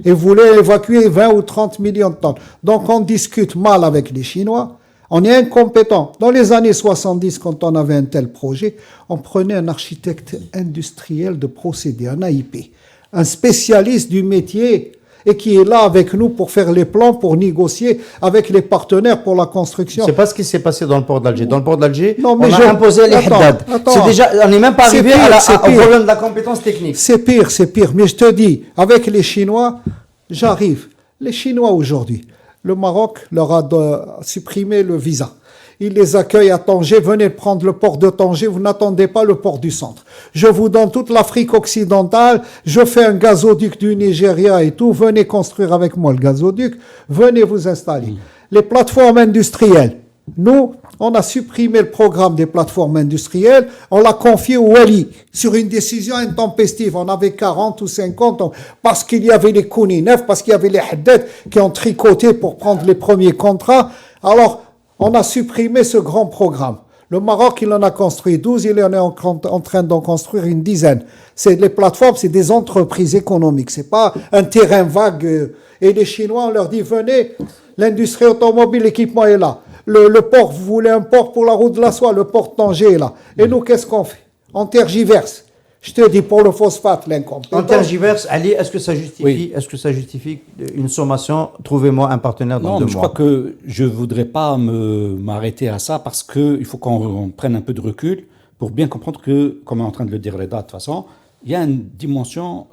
Speaker 3: Et voulait évacuer 20 ou 30 millions de tonnes. Donc on discute mal avec les Chinois, on est incompétent. Dans les années 70, quand on avait un tel projet, on prenait un architecte industriel de procédé, un AIP, un spécialiste du métier, et qui est là avec nous pour faire les plans, pour négocier avec les partenaires pour la construction.
Speaker 2: C'est pas ce qui s'est passé dans le port d'Alger. Dans le port d'Alger, on
Speaker 3: a
Speaker 2: imposé les Haddad. C'est déjà, on n'est même pas arrivé au problème de la compétence technique.
Speaker 3: C'est pire. Mais je te dis, avec les Chinois, j'arrive. Les Chinois aujourd'hui, le Maroc leur a supprimé le visa. Ils les accueillent à Tanger, venez prendre le port de Tanger, vous n'attendez pas le port du centre. Je vous donne toute l'Afrique occidentale, je fais un gazoduc du Nigeria et tout, venez construire avec moi le gazoduc, venez vous installer. Les plateformes industrielles, nous, on a supprimé le programme des plateformes industrielles, on l'a confié au Wali sur une décision intempestive. On avait 40 ou 50 parce qu'il y avait les Kouninef, parce qu'il y avait les Haddad qui ont tricoté pour prendre les premiers contrats. Alors, on a supprimé ce grand programme. Le Maroc, il en a construit 12, il en est en train d'en construire une dizaine. Les plateformes, c'est des entreprises économiques, c'est pas un terrain vague. Et les Chinois, on leur dit, venez, L'industrie automobile, l'équipement est là. Le port, vous voulez un port pour la route de la soie, le port de Tanger est là. Et nous, qu'est-ce qu'on fait? On tergiverse. Je te dis, pour le phosphate, l'incompétent.
Speaker 2: En tergiverse, Ali, est-ce que ça justifie,
Speaker 4: Oui.
Speaker 2: est-ce que ça justifie une sommation? Trouvez-moi un partenaire dans
Speaker 4: Non,
Speaker 2: 2
Speaker 4: mais je
Speaker 2: mois.
Speaker 4: crois que je ne voudrais pas m'arrêter à ça parce qu'il faut qu'on prenne un peu de recul pour bien comprendre que, comme est en train de le dire Reda, de toute façon, il y a une dimension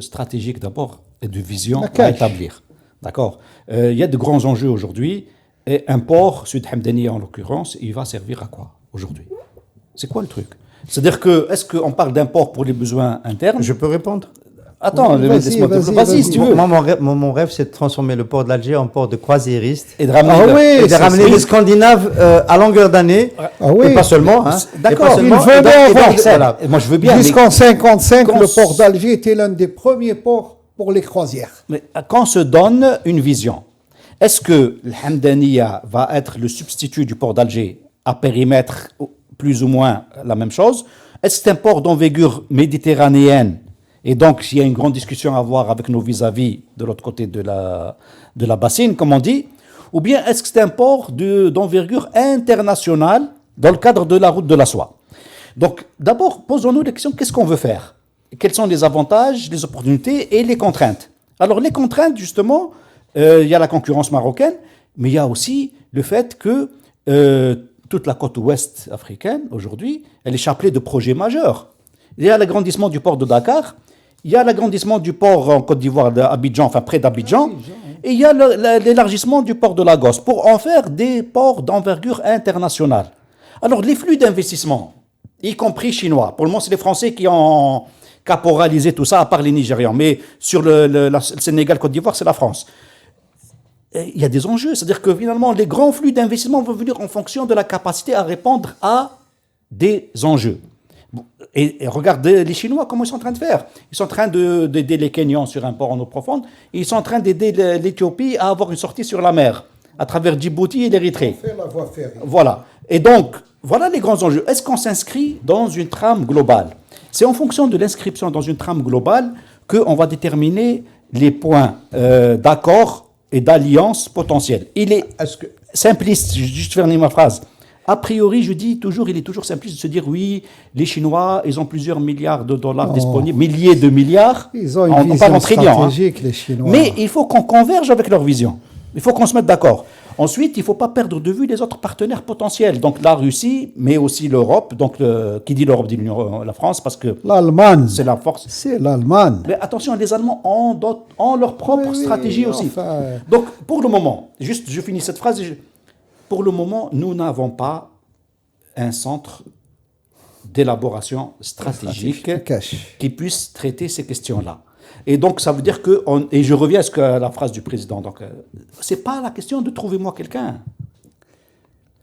Speaker 4: stratégique d'abord et de vision à établir. D'accord. Il y a de grands enjeux aujourd'hui et un port, Sud Hamdaniya en l'occurrence, il va servir à quoi aujourd'hui? C'est quoi le truc? C'est-à-dire que, est-ce qu'on parle d'un port pour les besoins internes?
Speaker 2: Je peux répondre?
Speaker 4: Attends, laisse-moi te... Vas-y, si tu veux.
Speaker 2: Moi, mon rêve, c'est de transformer le port d'Alger en port de croisiériste.
Speaker 4: Et de ramener,
Speaker 2: Et de ramener les Scandinaves à longueur d'année.
Speaker 3: Ah oui.
Speaker 2: Et pas seulement. Hein.
Speaker 4: D'accord,
Speaker 3: il veut bien avoir
Speaker 4: ça.
Speaker 2: Voilà.
Speaker 4: Moi, je veux bien.
Speaker 3: Jusqu'en 55,
Speaker 4: Quand
Speaker 3: le port d'Alger était l'un des premiers ports pour les croisières.
Speaker 4: Mais quand on se donne une vision, est-ce que le Hamdaniya va être le substitut du port d'Alger à périmètre plus ou moins la même chose? Est-ce que c'est un port d'envergure méditerranéenne? Et donc, il y a une grande discussion à avoir avec nos vis-à-vis de l'autre côté de la bassine, comme on dit. Ou bien est-ce que c'est un port d'envergure internationale dans le cadre de la route de la soie? Donc, d'abord, posons-nous la question, qu'est-ce qu'on veut faire? Quels sont les avantages, les opportunités et les contraintes? Alors, les contraintes, justement, il y a la concurrence marocaine, mais il y a aussi le fait que toute la côte ouest africaine, aujourd'hui, elle est chapeletée de projets majeurs. Il y a l'agrandissement du port de Dakar, il y a l'agrandissement du port en Côte d'Ivoire d'Abidjan, enfin près d'Abidjan, et il y a l'élargissement du port de Lagos pour en faire des ports d'envergure internationale. Alors, les flux d'investissement, y compris chinois, pour le moment, c'est les Français qui ont caporalisé tout ça, à part les Nigérians, mais sur le Sénégal, Côte d'Ivoire, c'est la France. Et il y a des enjeux, c'est-à-dire que finalement, les grands flux d'investissement vont venir en fonction de la capacité à répondre à des enjeux. Et regardez les Chinois, comment ils sont en train de faire. Ils sont en train d'aider les Kenyans sur un port en eau profonde, et ils sont en train d'aider l'Éthiopie à avoir une sortie sur la mer, à travers Djibouti et l'Érythrée.
Speaker 3: On fait la voie ferrée.
Speaker 4: Voilà. Et donc, voilà les grands enjeux. Est-ce qu'on s'inscrit dans une trame globale? C'est en fonction de l'inscription dans une trame globale qu'on va déterminer les points d'accord et d'alliance potentielle. Il est simpliste, je vais juste finir ma phrase. A priori, je dis toujours, il est toujours simpliste de se dire, oui, les Chinois, ils ont plusieurs milliards de dollars disponibles, milliers de milliards.
Speaker 3: Ils ont une vision stratégique, les Chinois.
Speaker 4: Mais il faut qu'on converge avec leur vision. Il faut qu'on se mette d'accord. Ensuite, il ne faut pas perdre de vue les autres partenaires potentiels. Donc la Russie, mais aussi l'Europe. Donc qui dit l'Europe dit la France, parce que
Speaker 3: l'Allemagne,
Speaker 4: c'est la force.
Speaker 3: C'est l'Allemagne.
Speaker 4: Mais attention, les Allemands ont leur propre stratégie aussi. Enfin... Donc pour le moment, juste je finis cette phrase. Pour le moment, nous n'avons pas un centre d'élaboration stratégique qui puisse traiter ces questions-là. Et donc, ça veut dire que... et je reviens à la phrase du président. Donc, ce n'est pas la question de « trouvez-moi quelqu'un ».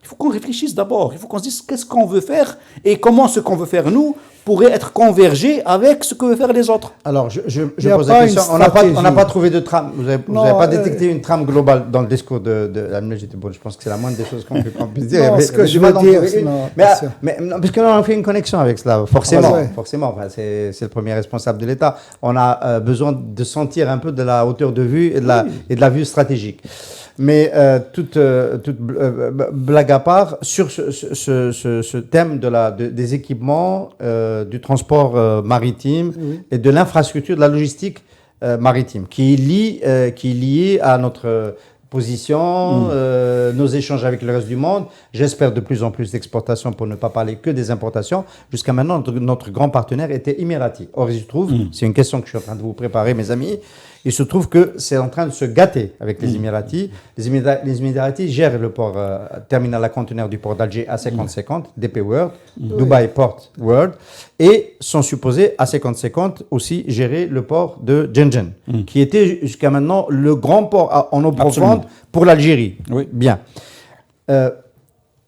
Speaker 4: Il faut qu'on réfléchisse d'abord. Il faut qu'on se dise qu'est-ce qu'on veut faire et comment ce qu'on veut faire, nous, pourrait être convergé avec ce que veulent faire les autres.
Speaker 2: Alors, je pose la question. On n'a pas trouvé de trame. Vous n'avez pas détecté une trame globale dans le discours de bon, je pense que c'est la moindre des choses qu'on puisse dire.
Speaker 3: Non, ce que je veux dire...
Speaker 2: Mais parce que là, on fait une connexion avec cela, forcément. Forcément. Enfin, c'est le premier responsable de l'État. On a besoin de sentir un peu de la hauteur de vue et de la vue stratégique. Mais toute blague à part, sur ce thème des équipements, du transport maritime et de l'infrastructure, de la logistique maritime, qui est liée à notre position, nos échanges avec le reste du monde. J'espère de plus en plus d'exportations pour ne pas parler que des importations. Jusqu'à maintenant, notre grand partenaire était Emirati. Or, il se trouve, c'est une question que je suis en train de vous préparer, mes amis, il se trouve que c'est en train de se gâter avec les Émiratis. Les Émiratis gèrent le port terminal à conteneurs du port d'Alger A5050, DP World, Dubai Port World, et sont supposés A5050 aussi gérer le port de Djenjen, qui était jusqu'à maintenant le grand port en eau profonde pour l'Algérie. Oui. Bien. Il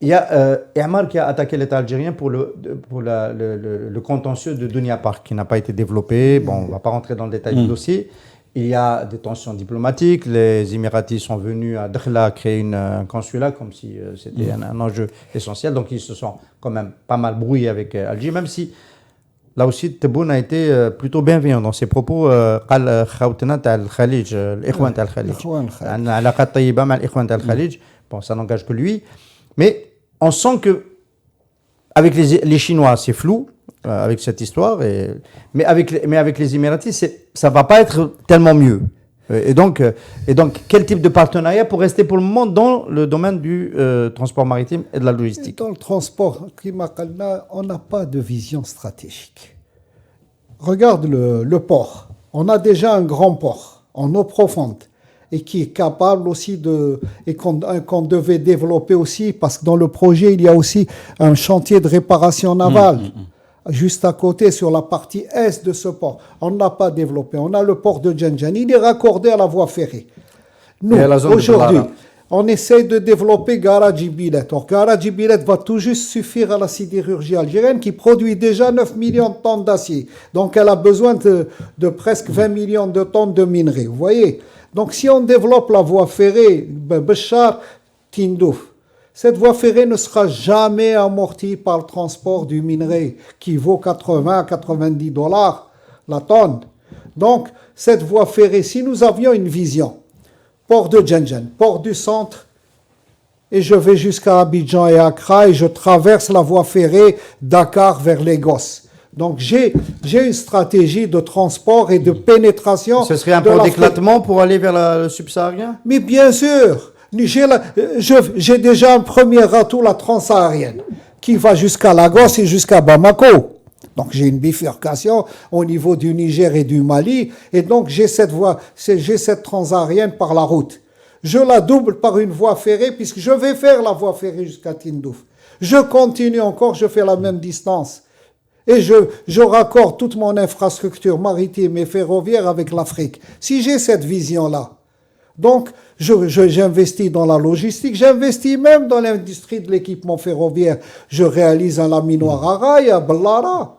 Speaker 2: y a Emar qui a attaqué l'État algérien pour le contentieux de Dunia Park, qui n'a pas été développé. Bon, on ne va pas rentrer dans le détail du dossier. Il y a des tensions diplomatiques. Les Émiratis sont venus à Dakhla créer un consulat comme si c'était un enjeu essentiel. Donc ils se sont quand même pas mal brouillés avec Alger, même si là aussi, Tebboune a été plutôt bienveillant dans ses propos. قال خوتنا تاع الخليج الإخوان تاع الخليج عندنا علاقات طيبة مع الإخوان تاع الخليج. Bon, ça n'engage que lui. Mais on sent que avec les Chinois, c'est flou avec cette histoire. Mais avec les Émiratis, ça ne va pas être tellement mieux. Et donc, quel type de partenariat pour rester pour le moment dans le domaine du transport maritime et de la logistique?
Speaker 3: Dans le transport, on n'a pas de vision stratégique. Regarde le port. On a déjà un grand port en eau profonde et qui est capable aussi et qu'on devait développer aussi, parce que dans le projet, il y a aussi un chantier de réparation navale. Juste à côté, sur la partie est de ce port. On ne l'a pas développé. On a le port de Djenjan. Il est raccordé à la voie ferrée. Nous, aujourd'hui, on essaie de développer Garaji Bilet. Or, Garaji Bilet va tout juste suffire à la sidérurgie algérienne qui produit déjà 9 millions de tonnes d'acier. Donc, elle a besoin de presque 20 millions de tonnes de minerais. Vous voyez? Donc, si on développe la voie ferrée, Béchar, Tindouf, cette voie ferrée ne sera jamais amortie par le transport du minerai qui vaut 80 à 90 dollars la tonne. Donc, cette voie ferrée, si nous avions une vision, port de Djenjan, port du centre, et je vais jusqu'à Abidjan et Accra et je traverse la voie ferrée Dakar vers Lagos. Donc, j'ai une stratégie de transport et de pénétration.
Speaker 2: Ce serait un port d'éclatement pour aller vers le subsaharien?
Speaker 3: Mais bien sûr! J'ai déjà un premier râteau, la transsaharienne, qui va jusqu'à Lagos et jusqu'à Bamako. Donc j'ai une bifurcation au niveau du Niger et du Mali, et donc j'ai cette transsaharienne par la route. Je la double par une voie ferrée, puisque je vais faire la voie ferrée jusqu'à Tindouf. Je continue encore, je fais la même distance. Et je raccorde toute mon infrastructure maritime et ferroviaire avec l'Afrique. Si j'ai cette vision-là, donc, j'investis dans la logistique, j'investis même dans l'industrie de l'équipement ferroviaire. Je réalise un laminoir à rail à Ballara.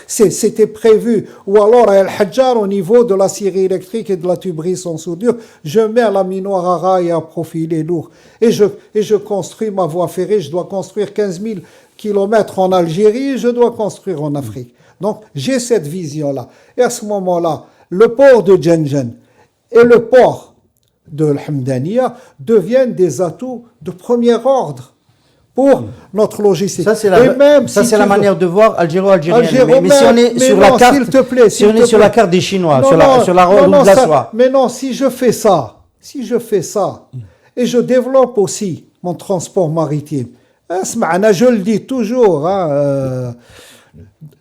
Speaker 3: C'était prévu. Ou alors à El Hadjar, au niveau de la scierie électrique et de la tuberie sans soudure, je mets un laminoir à rail à profilé lourd. Et je construis ma voie ferrée. Je dois construire 15 000 kilomètres en Algérie et je dois construire en Afrique. Donc, j'ai cette vision-là. Et à ce moment-là, le port de Djenjan et le port de l'Hamdaniya deviennent des atouts de premier ordre pour notre logistique.
Speaker 2: Ça, c'est la manière de voir algéro-algérienne. Mais si on est sur la carte, si on est sur la carte des Chinois, sur la route de la soie.
Speaker 3: Mais non, si je fais ça, et je développe aussi mon transport maritime, je le dis toujours,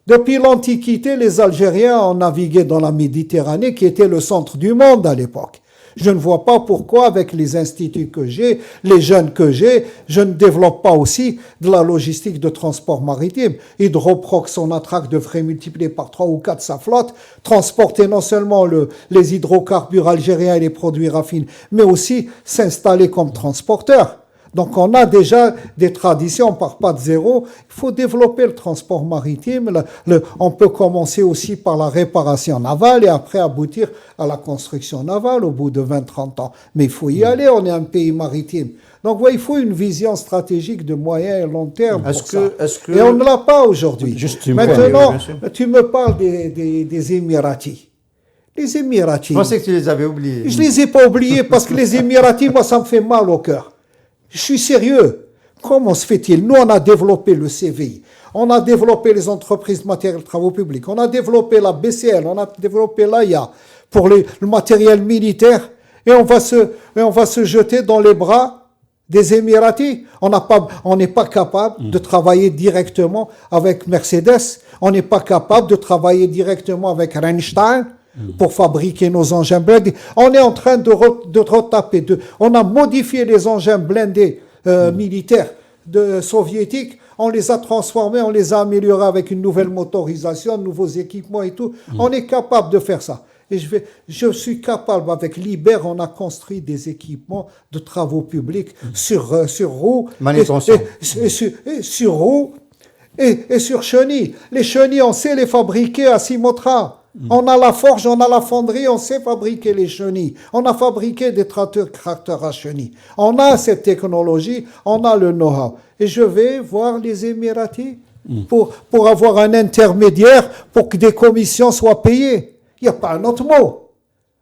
Speaker 3: depuis l'Antiquité, les Algériens ont navigué dans la Méditerranée, qui était le centre du monde à l'époque. Je ne vois pas pourquoi, avec les instituts que j'ai, les jeunes que j'ai, je ne développe pas aussi de la logistique de transport maritime. Hydroprox, son attraque devrait multiplier par 3 ou 4 sa flotte, transporter non seulement les hydrocarbures algériens et les produits raffinés, mais aussi s'installer comme transporteur. Donc on a déjà des traditions, on ne part pas de zéro. Il faut développer le transport maritime. On peut commencer aussi par la réparation navale et après aboutir à la construction navale au bout de 20-30 ans. Mais il faut y aller, on est un pays maritime. Donc ouais, il faut une vision stratégique de moyen et long terme pour ça. Et on ne l'a pas aujourd'hui. Maintenant, tu me parles des Émiratis. Les Émiratis.
Speaker 2: Je pensais que tu les avais oubliés.
Speaker 3: Je ne les ai pas oubliés parce que les Émiratis, moi, ça me fait mal au cœur. Je suis sérieux. Comment se fait-il? Nous, on a développé le CVI. On a développé les entreprises de matériel de travaux publics. On a développé la BCL. On a développé l'AIA pour le matériel militaire. Et on va se jeter dans les bras des Émiratis. On n'est pas capable de travailler directement avec Mercedes. On n'est pas capable de travailler directement avec Rheinstein pour fabriquer nos engins blindés. On est en train de retaper. On a modifié les engins blindés militaires soviétiques. On les a transformés, on les a améliorés avec une nouvelle motorisation, de nouveaux équipements et tout. On est capable de faire ça. Et je suis capable, avec Liber, on a construit des équipements de travaux publics sur roues. Sur roues et sur chenilles. Les chenilles, on sait les fabriquer à Simotra. On a la forge, on a la fonderie, on sait fabriquer les chenilles. On a fabriqué des tracteurs à chenilles. On a cette technologie, on a le know-how. Et je vais voir les Émiratis. pour avoir un intermédiaire pour que des commissions soient payées. Il n'y a pas un autre mot.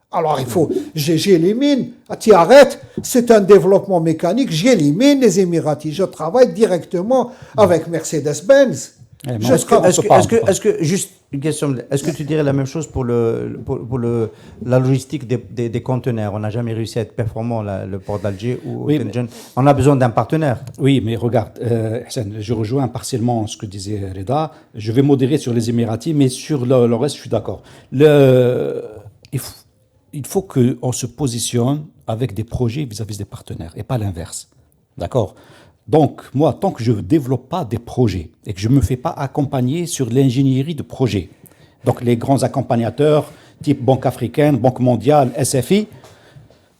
Speaker 3: Alors il faut, j'élimine, tu arrêtes, c'est un développement mécanique, j'élimine les Émiratis, je travaille directement avec Mercedes-Benz.
Speaker 2: Est-ce que, juste une question, est-ce que tu dirais la même chose pour la logistique des conteneurs? On n'a jamais réussi à être performant, le port d'Alger ou Tinjan. On a besoin d'un partenaire.
Speaker 4: Oui, mais regarde, Hassan, je rejoins partiellement ce que disait Reda. Je vais modérer sur les Émiratis, mais sur le reste, je suis d'accord. Il faut qu'on se positionne avec des projets vis-à-vis des partenaires et pas l'inverse. D'accord? Donc, moi, tant que je ne développe pas des projets et que je ne me fais pas accompagner sur l'ingénierie de projets, donc les grands accompagnateurs type Banque africaine, Banque mondiale, SFI,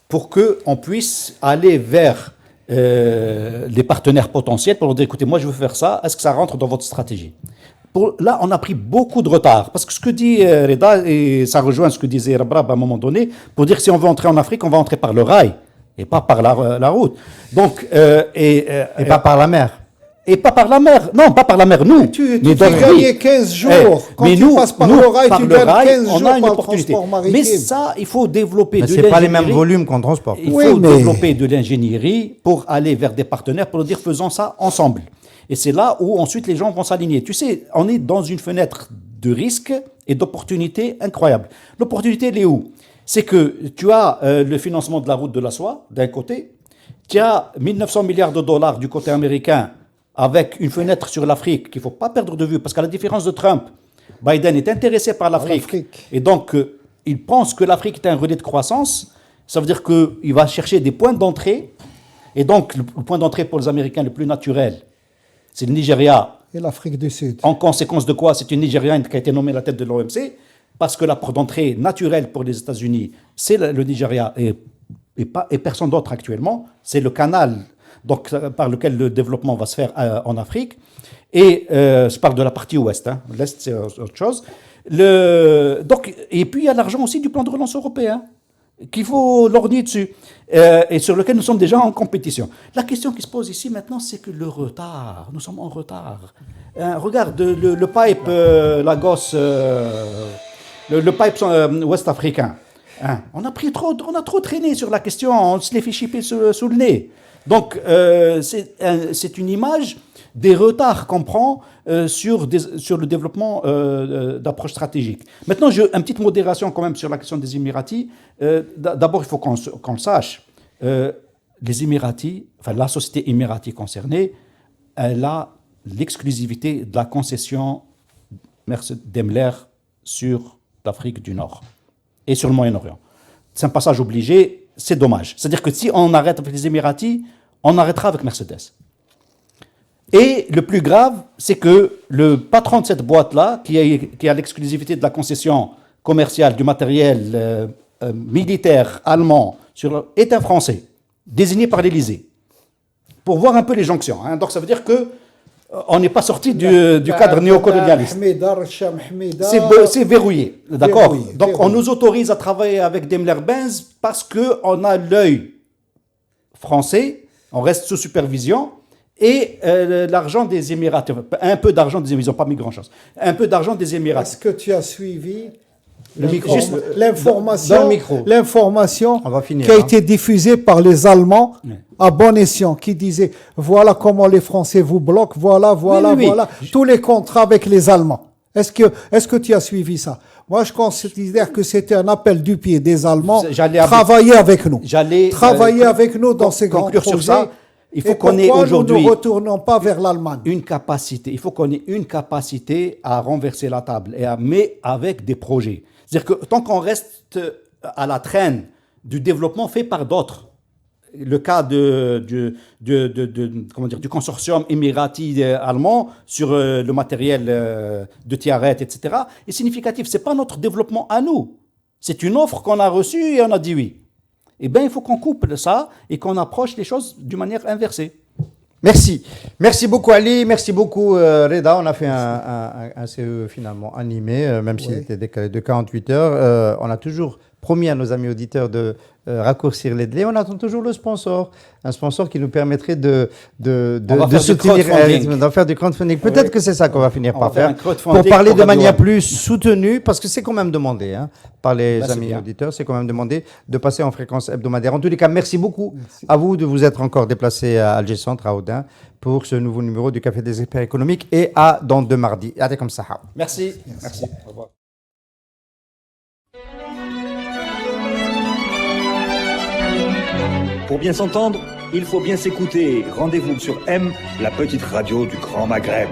Speaker 4: pour qu'on puisse aller vers les partenaires potentiels pour leur dire, écoutez, moi je veux faire ça, est-ce que ça rentre dans votre stratégie? Là, on a pris beaucoup de retard. Parce que ce que dit Reda, et ça rejoint ce que disait Rabrab à un moment donné, pour dire que si on veut entrer en Afrique, on va entrer par le rail, et pas par la route. Donc,
Speaker 2: et pas par la mer.
Speaker 4: Et pas par la mer. Non, pas par la mer, nous.
Speaker 3: Tu gagnes 15 jours. Quand
Speaker 4: mais
Speaker 3: tu passes par le rail, tu gagnes 15 jours
Speaker 4: on a une
Speaker 3: par
Speaker 4: opportunité.
Speaker 3: le transport maritime.
Speaker 4: Mais ça, il faut développer de
Speaker 2: l'ingénierie. Ce n'est pas les mêmes volumes qu'on transporte.
Speaker 4: Il faut développer de l'ingénierie pour aller vers des partenaires, pour dire faisons ça ensemble. Et c'est là où ensuite les gens vont s'aligner. Tu sais, on est dans une fenêtre de risque et d'opportunité incroyable. L'opportunité, elle est où? C'est que tu as le financement de la route de la soie, d'un côté. Tu as 1900 milliards de dollars du côté américain, avec une fenêtre sur l'Afrique qu'il ne faut pas perdre de vue. Parce qu'à la différence de Trump, Biden est intéressé par l'Afrique. Et donc, il pense que l'Afrique est un relais de croissance. Ça veut dire qu'il va chercher des points d'entrée. Et donc, le point d'entrée pour les Américains le plus naturel, c'est le Nigeria.
Speaker 3: Et l'Afrique du Sud.
Speaker 4: En conséquence de quoi? C'est une Nigériane qui a été nommée à la tête de l'OMC, parce que la porte d'entrée naturelle pour les États-Unis, c'est le Nigeria et personne d'autre actuellement. C'est le canal donc, par lequel le développement va se faire en Afrique. Et je parle de la partie ouest. Hein. L'est, c'est autre chose. Et puis, il y a l'argent aussi du plan de relance européen, qu'il faut lorgner dessus, et sur lequel nous sommes déjà en compétition. La question qui se pose ici maintenant, c'est que le retard, nous sommes en retard. Regarde, le pipe Lagos, le pipe ouest-africain, hein, on a trop traîné sur la question, on se les fait chipper sous le nez. Donc, c'est une image des retards qu'on prend sur le développement d'approches stratégiques. Maintenant, une petite modération quand même sur la question des Émiratis. D'abord, il faut qu'on le sache. Les Émiratis, enfin la société émirati concernée, elle a l'exclusivité de la concession Daimler sur l'Afrique du Nord et sur le Moyen-Orient. C'est un passage obligé, c'est dommage. C'est-à-dire que si on arrête avec les Émiratis, on arrêtera avec Mercedes. Et le plus grave, c'est que le patron de cette boîte-là, qui a l'exclusivité de la concession commerciale du matériel militaire allemand, est un Français, désigné par l'Élysée, pour voir un peu les jonctions. Hein. Donc ça veut dire qu'on n'est pas sorti du cadre néocolonialiste. C'est verrouillé, d'accord. Donc on nous autorise à travailler avec Daimler-Benz parce qu'on a l'œil français, on reste sous supervision. Et l'argent des Émirats, un peu d'argent des Émirats, ils n'ont pas mis grand-chose. Un peu d'argent des Émirats.
Speaker 3: Est-ce que tu as suivi
Speaker 2: l'information
Speaker 3: qui a été diffusée par les Allemands à bon escient, qui disait voilà comment les Français vous bloquent, voilà, tous les contrats avec les Allemands. Est-ce que tu as suivi ça? Moi, je considère que c'était un appel du pied des Allemands. Travailler avec nous. Travailler avec nous dans ces grands projets. Sur ça.
Speaker 4: Il faut qu'on ait aujourd'hui.
Speaker 3: Nous ne retournons pas vers l'Allemagne.
Speaker 4: Il faut qu'on ait une capacité à renverser la table, mais avec des projets. C'est-à-dire que tant qu'on reste à la traîne du développement fait par d'autres, le cas du consortium émirati-allemand sur le matériel de Tiaret, etc., est significatif. Ce n'est pas notre développement à nous. C'est une offre qu'on a reçue et on a dit oui. Eh bien, il faut qu'on coupe ça et qu'on approche les choses d'une manière inversée.
Speaker 2: Merci. Merci beaucoup Ali, merci beaucoup Reda. On a fait un CE finalement animé, même s'il était décalé de 48 heures. On a toujours promis à nos amis auditeurs de raccourcir les délais. On attend toujours le sponsor, un sponsor qui nous permettrait de
Speaker 4: faire
Speaker 2: soutenir,
Speaker 4: du crowdfunding.
Speaker 2: d'en faire du crowdfunding. Peut-être que c'est ça qu'on va finir
Speaker 4: On
Speaker 2: par
Speaker 4: va faire
Speaker 2: faire,
Speaker 4: un crowdfunding
Speaker 2: pour parler
Speaker 4: pour
Speaker 2: de
Speaker 4: Radio
Speaker 2: manière
Speaker 4: One.
Speaker 2: plus soutenue, parce que c'est quand même demandé par les
Speaker 4: Bah, c'est
Speaker 2: amis
Speaker 4: bien.
Speaker 2: auditeurs, c'est quand même demandé de passer en fréquence hebdomadaire. En tous les cas, merci beaucoup à vous de vous être encore déplacé à Alger Centre, à Audin, pour ce nouveau numéro du Café des experts économiques, et à dans 2 mardis. Allez comme ça.
Speaker 4: Merci. Merci. Au revoir.
Speaker 1: Pour bien s'entendre, il faut bien s'écouter. Rendez-vous sur M, la petite radio du Grand Maghreb.